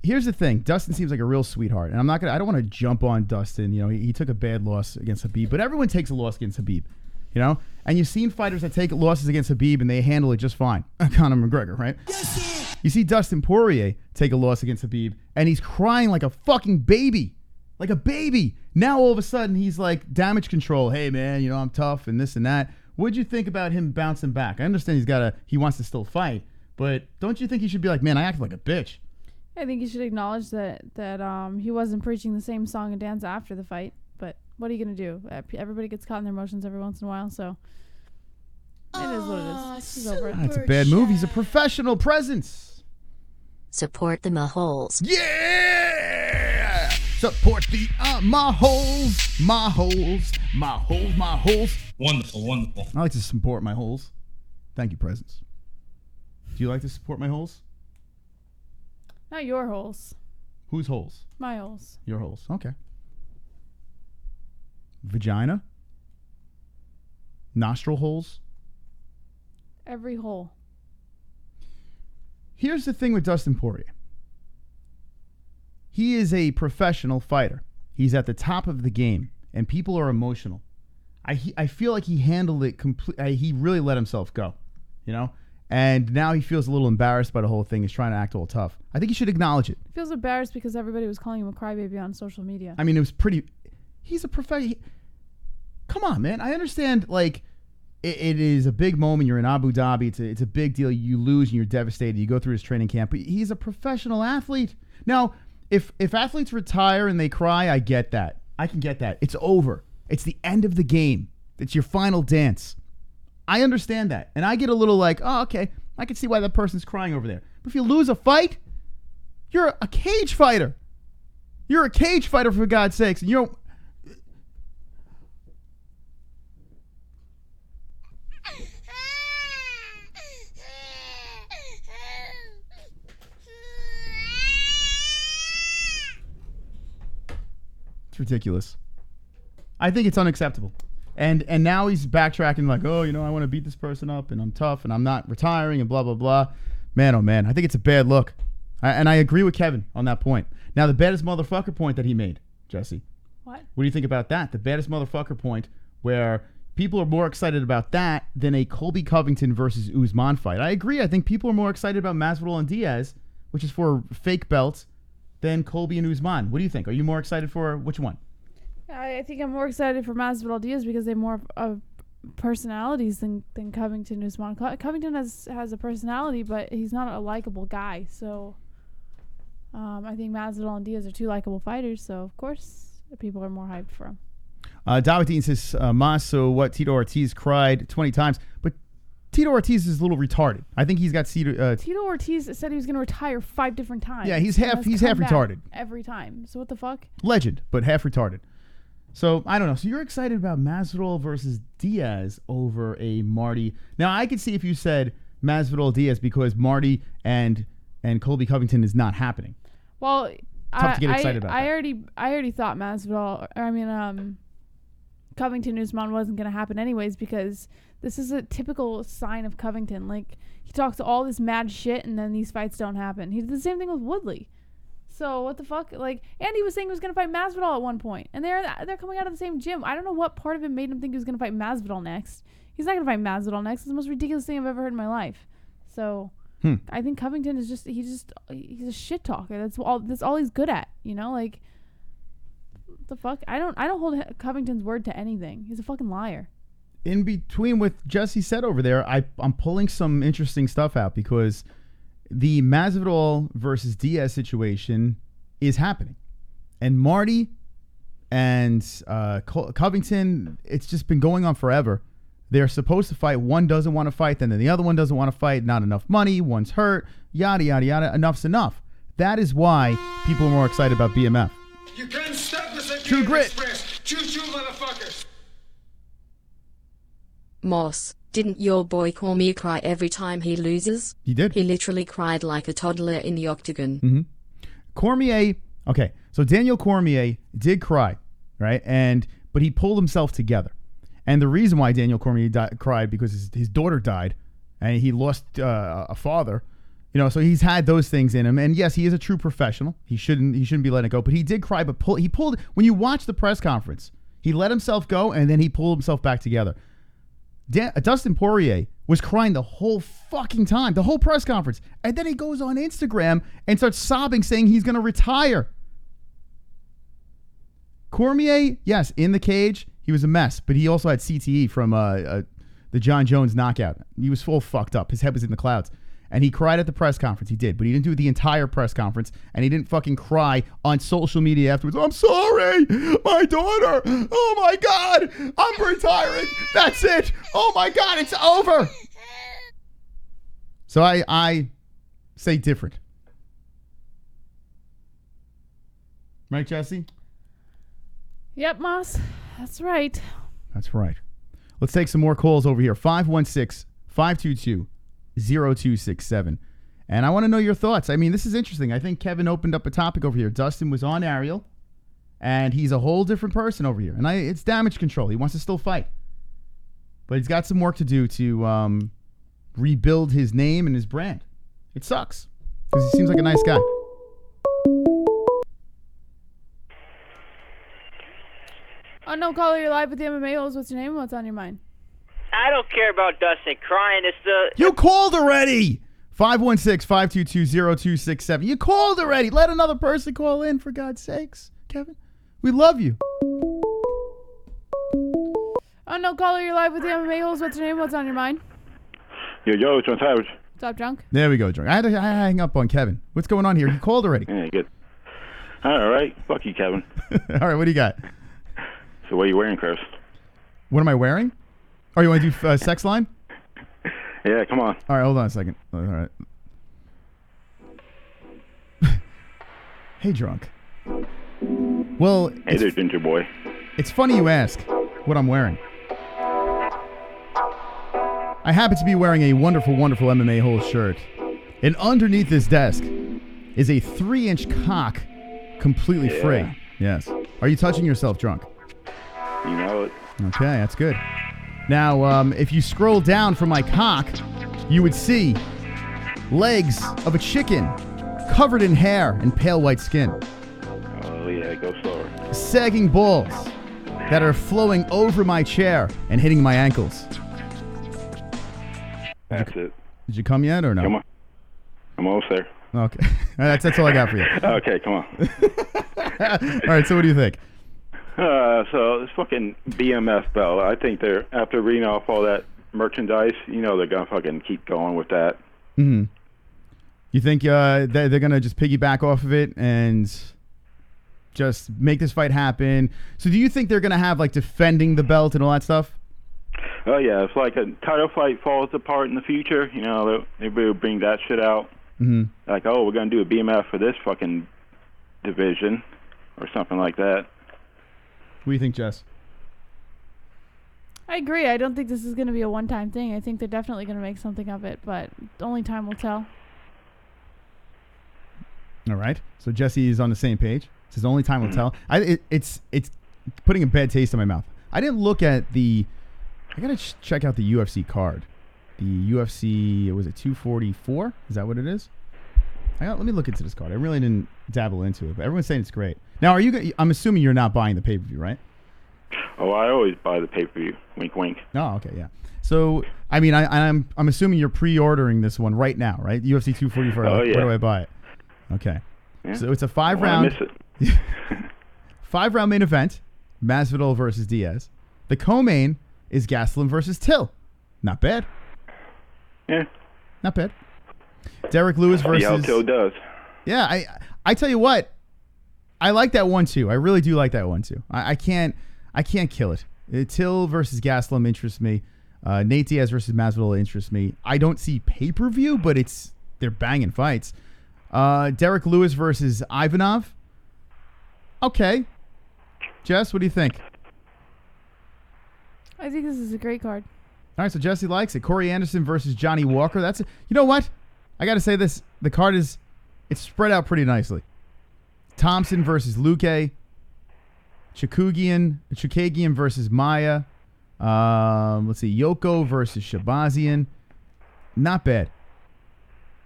Here's the thing. Dustin seems like a real sweetheart, and I don't want to jump on Dustin. He took a bad loss against Khabib, but everyone takes a loss against Khabib, And you've seen fighters that take losses against Khabib and they handle it just fine. Conor McGregor, right? Yes, you see Dustin Poirier take a loss against Khabib, and he's crying like a fucking baby, like a baby. Now all of a sudden he's like damage control. Hey man, I'm tough and this and that. What'd you think about him bouncing back? I understand he wants to still fight, but don't you think he should be like, man, I acted like a bitch? I think you should acknowledge that he wasn't preaching the same song and dance after the fight. But what are you going to do? Everybody gets caught in their emotions every once in a while, so it is what it is. He's over it. That's a bad move. He's a professional presence. Support the Maholes. Yeah! Support the my holes. Wonderful. I like to support my holes. Thank you, presence. Do you like to support my holes? Not your holes. Whose holes? My holes. Your holes. Okay. Vagina? Nostril holes? Every hole. Here's the thing with Dustin Poirier. He is a professional fighter. He's at the top of the game, and people are emotional. I feel like he handled it he really let himself go, And now he feels a little embarrassed by the whole thing. He's trying to act all tough. I think he should acknowledge it. He feels embarrassed because everybody was calling him a crybaby on social media. I mean, it was pretty... He's a professional... Come on, man. I understand, it is a big moment. You're in Abu Dhabi. It's a big deal. You lose and you're devastated. You go through his training camp. But he's a professional athlete. Now, if athletes retire and they cry, I get that. I can get that. It's over. It's the end of the game. It's your final dance. I understand that. And I get a little oh, okay, I can see why that person's crying over there. But if you lose a fight, you're a cage fighter. You're a cage fighter, for God's sakes. And it's ridiculous. I think it's unacceptable. And now he's backtracking like, oh, I want to beat this person up and I'm tough and I'm not retiring and blah, blah, blah. Man, oh, man. I think it's a bad look. And I agree with Kevin on that point. Now, the baddest motherfucker point that he made, Jesse. What do you think about that? The baddest motherfucker point where people are more excited about that than a Colby Covington versus Usman fight. I agree. I think people are more excited about Masvidal and Diaz, which is for fake belts, than Colby and Usman. What do you think? Are you more excited for which one? I think I'm more excited for Masvidal Diaz because they have more of personalities than Covington Usman. Covington has a personality, but he's not a likable guy. So I think Masvidal and Diaz are two likable fighters. So of course people are more hyped for him. Dawadine says, Mas, so what? Tito Ortiz cried 20 times, but Tito Ortiz is a little retarded. I think he's got Tito Ortiz said he was going to retire 5 different times. Yeah, he's half retarded every time. So what the fuck? Legend, but half retarded. So I don't know. So you're excited about Masvidal versus Diaz over a Marty. Now I could see if you said Masvidal Diaz because Marty and Colby Covington is not happening. Well, tough to get excited about. I already thought Covington Usman wasn't going to happen anyways because this is a typical sign of Covington. Like, he talks all this mad shit and then these fights don't happen. He did the same thing with Woodley. So what the fuck? Like, and he was saying he was going to fight Masvidal at one point, and they're coming out of the same gym. I don't know what part of it made him think he was going to fight Masvidal next. He's not going to fight Masvidal next. It's the most ridiculous thing I've ever heard in my life. So I think Covington is he's a shit talker. That's all he's good at. Like, what the fuck? I don't hold Covington's word to anything. He's a fucking liar. In between what Jesse said over there, I'm pulling some interesting stuff out because the Masvidal versus Diaz situation is happening. And Marty and Covington, it's just been going on forever. They're supposed to fight. One doesn't want to fight, then the other one doesn't want to fight. Not enough money. One's hurt. Yada, yada, yada. Enough's enough. That is why people are more excited about BMF. You can't stop us at True grit. Choo-choo, motherfuckers. Moss, didn't your boy Cormier cry every time he loses? He did. He literally cried like a toddler in the octagon. Mm-hmm. Cormier, okay, so Daniel Cormier did cry, right? But he pulled himself together. And the reason why Daniel Cormier cried because his daughter died, and he lost a father. So he's had those things in him. And yes, he is a true professional. He shouldn't be letting it go. But he did cry. But he pulled. When you watch the press conference, he let himself go, and then he pulled himself back together. Dustin Poirier was crying the whole fucking time, the whole press conference. And then he goes on Instagram and starts sobbing, saying he's going to retire. Cormier, yes, in the cage, he was a mess. But he also had CTE from the John Jones knockout. He was full fucked up. His head was in the clouds. And he cried at the press conference. He did. But he didn't do the entire press conference. And he didn't fucking cry on social media afterwards. I'm sorry. My daughter. Oh, my God. I'm retiring. That's it. Oh, my God. It's over. So I say different. Right, Jesse? Yep, Moss. That's right. That's right. Let's take some more calls over here. 516-522-0267. And I want to know your thoughts. I mean, this is interesting. I think Kevin opened up a topic over here. Dustin was on Ariel, and he's a whole different person over here. And it's damage control. He wants to still fight. But he's got some work to do to rebuild his name and his brand. It sucks because he seems like a nice guy. Oh, no, caller, you're live with the MMA-Holes. What's your name? What's on your mind? I don't care about Dustin crying. It's the... You called already! 516-522-0267. You called already. Let another person call in, for God's sakes, Kevin. We love you. Oh, no, caller, you're live with the MMA-Holes. What's your name? What's on your mind? Yo, it's John Savage. What's up, Drunk? There we go, Drunk. I had to hang up on Kevin. What's going on here? You called already. Yeah, good. All right. Fuck you, Kevin. All right, what do you got? So what are you wearing, Chris? What am I wearing? Oh, you want to do sex line? Yeah, come on. All right, hold on a second. All right. Hey, Drunk. Well, hey there, ginger boy. It's funny you ask what I'm wearing. I happen to be wearing a wonderful, wonderful MMA-Holes shirt. And underneath this desk is a 3-inch cock completely free. Yes. Are you touching yourself, Drunk? You know it. Okay, that's good. Now, if you scroll down from my cock, you would see legs of a chicken covered in hair and pale white skin. Oh, yeah, go slower. Sagging balls that are flowing over my chair and hitting my ankles. That's it. Did you come yet or no? Come on. I'm almost there. Okay. That's all I got for you. Okay, come on. All right, so what do you think? So this fucking BMF belt, I think they're, after reading off all that merchandise, you know they're going to fucking keep going with that. Mm-hmm. You think they're going to just piggyback off of it and just make this fight happen? So do you think they're going to have, like, defending the belt and all that stuff? Oh, yeah, if like a title fight falls apart in the future, you know, they will bring that shit out. Mm-hmm. Like, oh, we're going to do a BMF for this fucking division or something like that. What do you think, Jess? I agree. I don't think this is going to be a one-time thing. I think they're definitely going to make something of it, but only time will tell. All right. So Jesse is on the same page. Says only time will tell. It's putting a bad taste in my mouth. I didn't look at the... I got to check out the UFC card. The UFC, was it 244? Is that what it is? Let me look into this card. I really didn't dabble into it, but everyone's saying it's great. Now, I'm assuming you're not buying the pay-per-view, right? Oh, I always buy the pay-per-view. Wink, wink. Oh, okay, yeah. So, I mean, I'm assuming you're pre-ordering this one right now, right? UFC 244. Oh, yeah. Where do I buy it? Okay. Yeah. So it's a 5-round. I miss it. 5-round main event. Masvidal versus Diaz. The co-main is Gastelum versus Till. Not bad. Yeah. Not bad. Derek Lewis versus... See how Till does. Yeah, I tell you what. I like that one, too. I really do like that one, too. I can't kill it. Till versus Gastelum interests me. Nate Diaz versus Masvidal interests me. I don't see pay-per-view, but they're banging fights. Derek Lewis versus Ivanov. Okay. Jess, what do you think? I think this is a great card. All right, so Jesse likes it. Corey Anderson versus Johnny Walker. You know what? I got to say this. The card it's spread out pretty nicely. Thompson versus Luque. Chukagian versus Maya. Let's see. Yoko versus Shabazian. Not bad.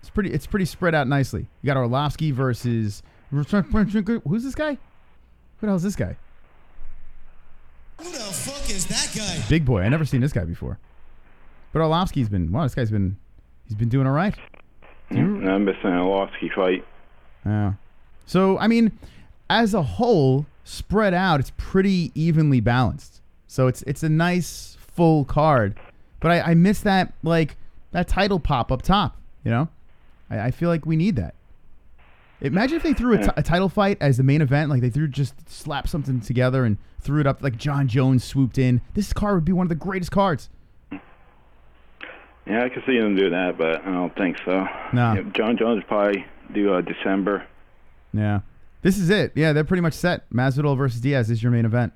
It's pretty spread out nicely. You got Arlovsky versus... Who's this guy? Who the hell is this guy? Who the fuck is that guy? Big boy. I never seen this guy before. But Arlovsky's been... Wow, this guy's been... He's been doing all right. I'm missing an Arlovsky fight. Yeah. So, I mean, as a whole, spread out, it's pretty evenly balanced. So it's a nice, full card. But I miss that, like, that title pop up top, you know? I feel like we need that. Imagine if they threw a title fight as the main event, like they slapped something together and threw it up, like John Jones swooped in. This card would be one of the greatest cards. Yeah, I could see them do that, but I don't think so. No. Yeah, John Jones would probably do December. Yeah. This is it. Yeah, they're pretty much set. Masvidal versus Diaz is your main event.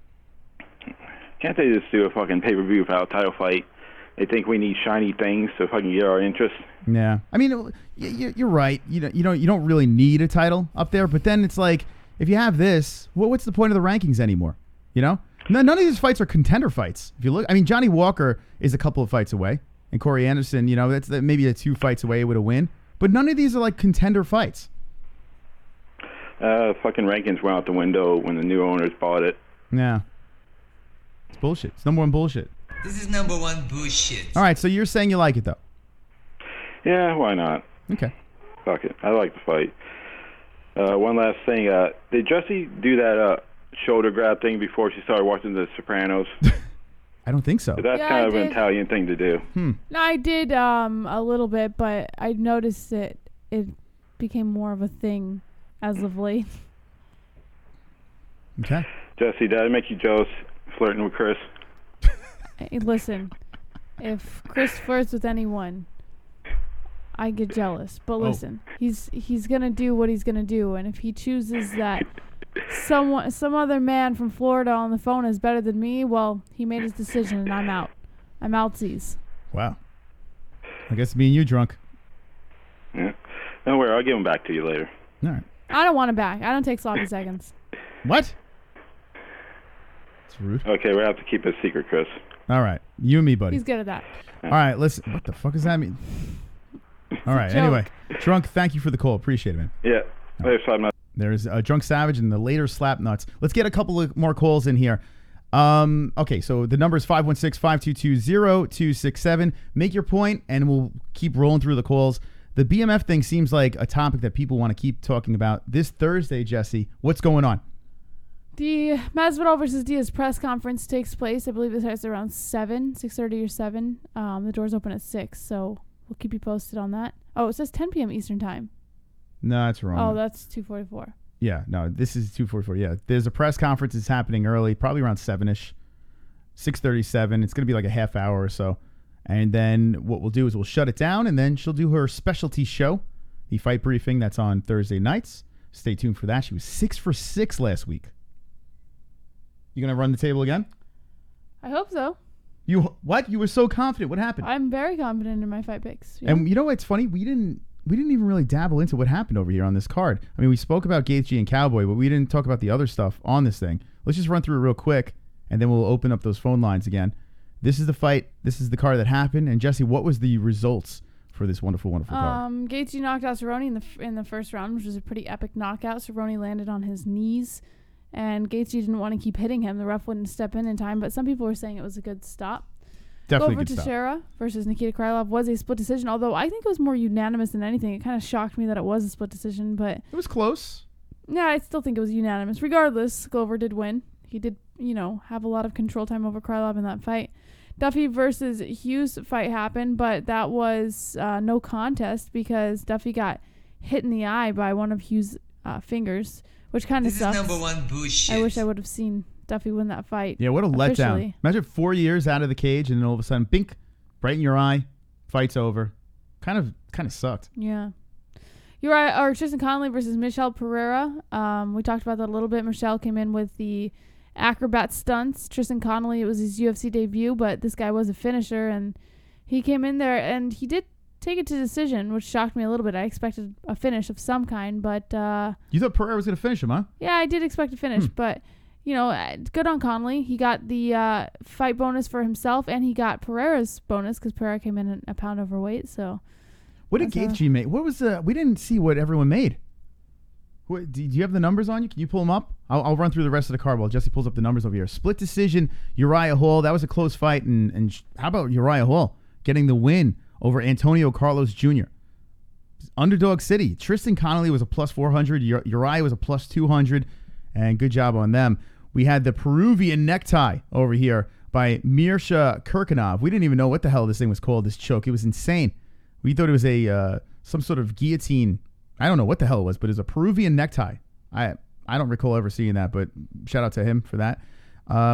Can't they just do a fucking pay-per-view without a title fight? They think we need shiny things to fucking get our interest. Yeah. I mean, you're right. You don't really need a title up there, but then it's like, if you have this, what's the point of the rankings anymore? You know? None of these fights are contender fights. If you look, I mean, Johnny Walker is a couple of fights away. And Corey Anderson, you know, that's maybe 2 fights away with a win. But none of these are like contender fights. Fucking rankings went out the window when the new owners bought it. Yeah. It's bullshit. It's number one bullshit. This is number one bullshit. All right, so you're saying you like it, though? Yeah, why not? Okay. Fuck it. I like the fight. One last thing. Did Jesse do that shoulder grab thing before she started watching The Sopranos? I don't think so. That's Yeah, kind I of an did. Italian thing to do. No, I did a little bit, but I noticed it became more of a thing as of late. Okay. Jesse, did I make you jealous flirting with Chris? Hey, listen, if Chris flirts with anyone, I get jealous. But listen, he's gonna do what he's gonna do, and if he chooses that some other man from Florida on the phone is better than me, well, he made his decision, and I'm out. I'm outsies. Wow. I guess me and you drunk. Yeah. Don't worry, I'll give him back to you later. All right. I don't want him back. I don't take sloppy seconds. What? It's rude. Okay, we have to keep it a secret, Chris. All right. You and me, buddy. He's good at that. All right, listen. What the fuck does that mean? All right, anyway. Drunk, thank you for the call. Appreciate it, man. Yeah. Later, Slap Nuts. There's Drunk Savage and the later Slap Nuts. Let's get a couple of more calls in here. Okay, so the number is 516-522-0267. Make your point, and we'll keep rolling through the calls. The BMF thing seems like a topic that people want to keep talking about. This Thursday, Jesse, what's going on? The Masvidal versus Diaz press conference takes place. I believe it starts around 6:30 or 7. The doors open at 6, so we'll keep you posted on that. Oh, it says 10 p.m. Eastern time. No, that's wrong. Oh, that's 2:44. Yeah, no, this is 2:44. Yeah, there's a press conference that's happening early, probably around 7-ish, 6:37. It's going to be like a half hour or so. And then what we'll do is we'll shut it down, and then she'll do her specialty show, the fight briefing that's on Thursday nights. Stay tuned for that. She was 6 for 6 last week. You going to run the table again? I hope so. What? You were so confident. What happened? I'm very confident in my fight picks. Yeah. And you know what's funny? We didn't even really dabble into what happened over here on this card. I mean, we spoke about Gaethje and Cowboy, but we didn't talk about the other stuff on this thing. Let's just run through it real quick, and then we'll open up those phone lines again. This is the fight. This is the card that happened. And Jesse, what was the results for this wonderful, wonderful card? Gaethje knocked out Cerrone in the first round, which was a pretty epic knockout. Cerrone landed on his knees, and Gaethje didn't want to keep hitting him. The ref wouldn't step in time, but some people were saying it was a good stop. Definitely Glover Teixeira versus Nikita Krylov was a split decision, although I think it was more unanimous than anything. It kind of shocked me that it was a split decision, but it was close. Yeah, I still think it was unanimous. Regardless, Glover did win. He did, have a lot of control time over Krylov in that fight. Duffy versus Hughes fight happened, but that was no contest because Duffy got hit in the eye by one of Hughes' fingers, which kind of sucks. This is number one bullshit. I wish I would have seen Duffy win that fight. Yeah, what a letdown. Imagine 4 years out of the cage and then all of a sudden, bink, right in your eye, fight's over. Kind of sucked. Yeah. Tristan Connolly versus Michelle Pereira. We talked about that a little bit. Michelle came in with the acrobat stunts. Tristan Connolly, it was his UFC debut, but this guy was a finisher, and he came in there, and he did take it to decision, which shocked me a little bit. I expected a finish of some kind, but... You thought Pereira was going to finish him, huh? Yeah, I did expect a finish, but... good on Connolly. He got the fight bonus for himself, and he got Pereira's bonus because Pereira came in a pound overweight. So, what did Gaethje make? What was we didn't see what everyone made. Do you have the numbers on you? Can you pull them up? I'll run through the rest of the card while Jesse pulls up the numbers over here. Split decision, Uriah Hall. That was a close fight, and how about Uriah Hall getting the win over Antonio Carlos Jr. Underdog City. Tristan Connolly was a plus 400. Uriah was a plus 200, and good job on them. We had the Peruvian necktie over here by Mirsha Kirkanov. We didn't even know what the hell this thing was called, this choke. It was insane. We thought it was some sort of guillotine. I don't know what the hell it was, but it was a Peruvian necktie. I don't recall ever seeing that, but shout out to him for that.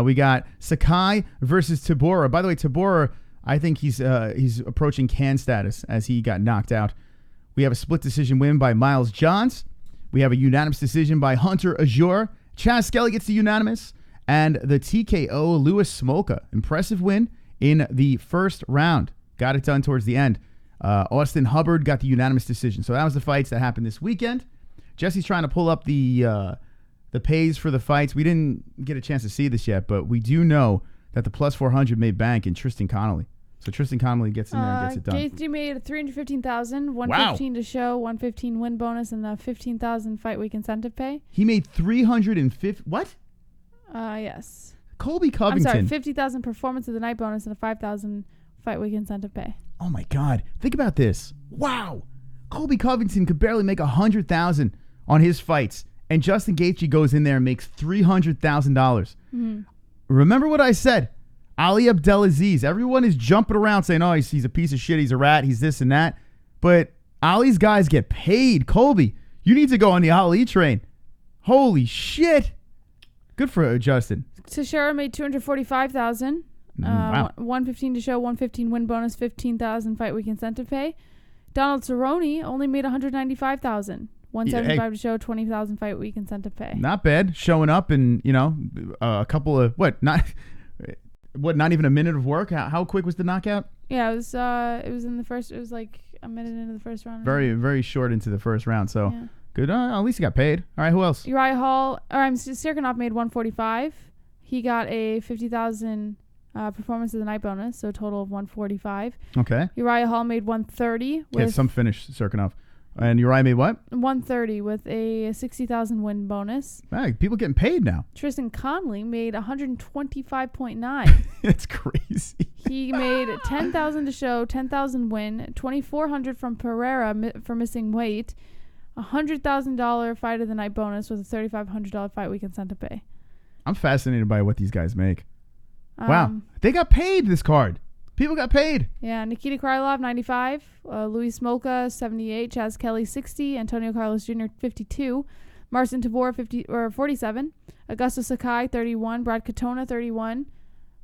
We got Sakai versus Tabora. By the way, Tabora, I think he's approaching can status as he got knocked out. We have a split decision win by Miles Johns. We have a unanimous decision by Hunter Azure. Chaz Skelly gets the unanimous. And the TKO Louis Smolka. Impressive win in the first round. Got it done towards the end. Austin Hubbard got the unanimous decision. So that was the fights that happened this weekend. Jesse's trying to pull up the pays for the fights. We didn't get a chance to see this yet, but we do know that the plus 400 made bank in Tristan Connolly. So Tristan Connolly gets in there and gets it done. Gaethje made $315,000, $115 to show, $115 win bonus, and the $15,000 fight week incentive pay. He made $350. What? Yes. Colby Covington. I'm sorry, $50,000 performance of the night bonus and a $5,000 fight week incentive pay. Oh my God! Think about this. Wow, Colby Covington could barely make $100,000 on his fights, and Justin Gaethje goes in there and makes $300,000. Mm-hmm. Remember what I said? Ali Abdelaziz. Everyone is jumping around saying, "Oh, he's a piece of shit. He's a rat. He's this and that." But Ali's guys get paid. Colby, you need to go on the Ali train. Holy shit! Good for Justin. Teixeira made $245,000. Wow. $115 to show, $115 win bonus, $15,000 fight week incentive pay. Donald Cerrone only made $195,000. $175 to show, $20,000 fight week incentive pay. Not bad. Showing up and a couple of not even a minute of work. How quick was the knockout? Yeah, it was in the first. It was like a minute into the first round. Very very short into the first round. So yeah. Good. At least he got paid. All right, who else? Uriah Hall. Sirkunov made $145. He got a 50,000 performance of the night bonus, so a total of 145. Okay. Uriah Hall made 130. Yeah, some finish, Serkinov. And Uriah made what? 130 with a 60,000 win bonus. Hey, people getting paid now. Tristan Conley made 125.9. It's crazy. He made 10,000 to show, 10,000 win, 2,400 from Pereira for missing weight, $100,000 fight of the night bonus with a $3,500 fight week incentive pay. I'm fascinated by what these guys make. Wow, they got paid this card. People got paid. Yeah, Nikita Krylov 95, Luis Smolka 78, Chaz Kelly 60, Antonio Carlos Jr. 52, Marcin Tybura 47, Augusto Sakai 31, Brad Katona 31,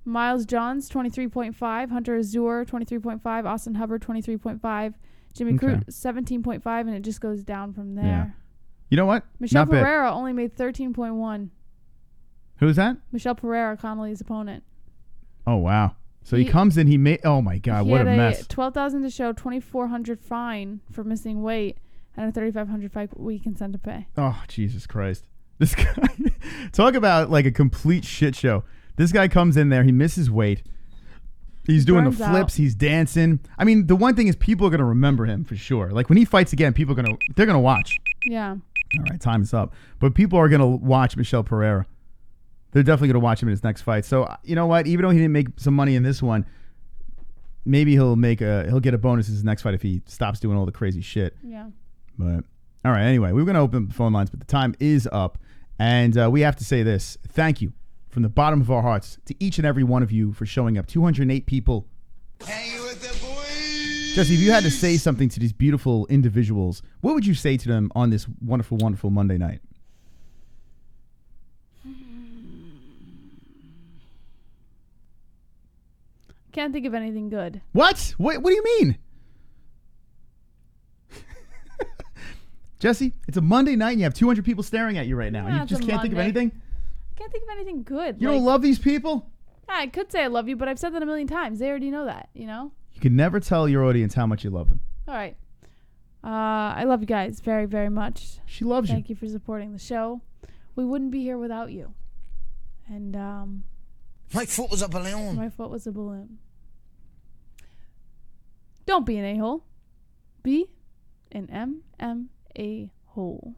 Miles Johns 23.5, Hunter Azure 23.5, Austin Hubbard 23.5, Jimmy Crute 17.5, and it just goes down from there. Yeah. You know what? Michelle Not bad. Pereira only made 13.1. Who's that? Michelle Pereira, Connolly's opponent. Oh, wow. So he comes in, he made, oh my God, what a mess. He had 12,000 to show, 2,400 fine for missing weight, and a 3,500 fight week incentive pay. Oh, Jesus Christ. This guy, talk about like a complete shit show. This guy comes in there, he misses weight. He's doing the flips, he's dancing. I mean, the one thing is people are going to remember him for sure. Like when he fights again, they're going to watch. Yeah. All right, time is up. But people are going to watch Michelle Pereira. They're definitely going to watch him in his next fight. So, you know what? Even though he didn't make some money in this one, maybe he'll get a bonus in his next fight if he stops doing all the crazy shit. Yeah. But, all right, anyway, we were going to open the phone lines, but the time is up. And we have to say this. Thank you from the bottom of our hearts to each and every one of you for showing up. 208 people. Jesse, if you had to say something to these beautiful individuals, what would you say to them on this wonderful, wonderful Monday night? Can't think of anything good. What? What do you mean? Jesse, it's a Monday night and you have 200 people staring at you right now. Yeah, You just can't think of anything? Can't think of anything good. You don't love these people? Yeah, I could say I love you, but I've said that a million times. They already know that, you know? You can never tell your audience how much you love them. All right. I love you guys very, very much. She loves you. Thank you for supporting the show. We wouldn't be here without you. And my foot was a balloon. My foot was a balloon. Don't be an a-hole. Be an MMA hole.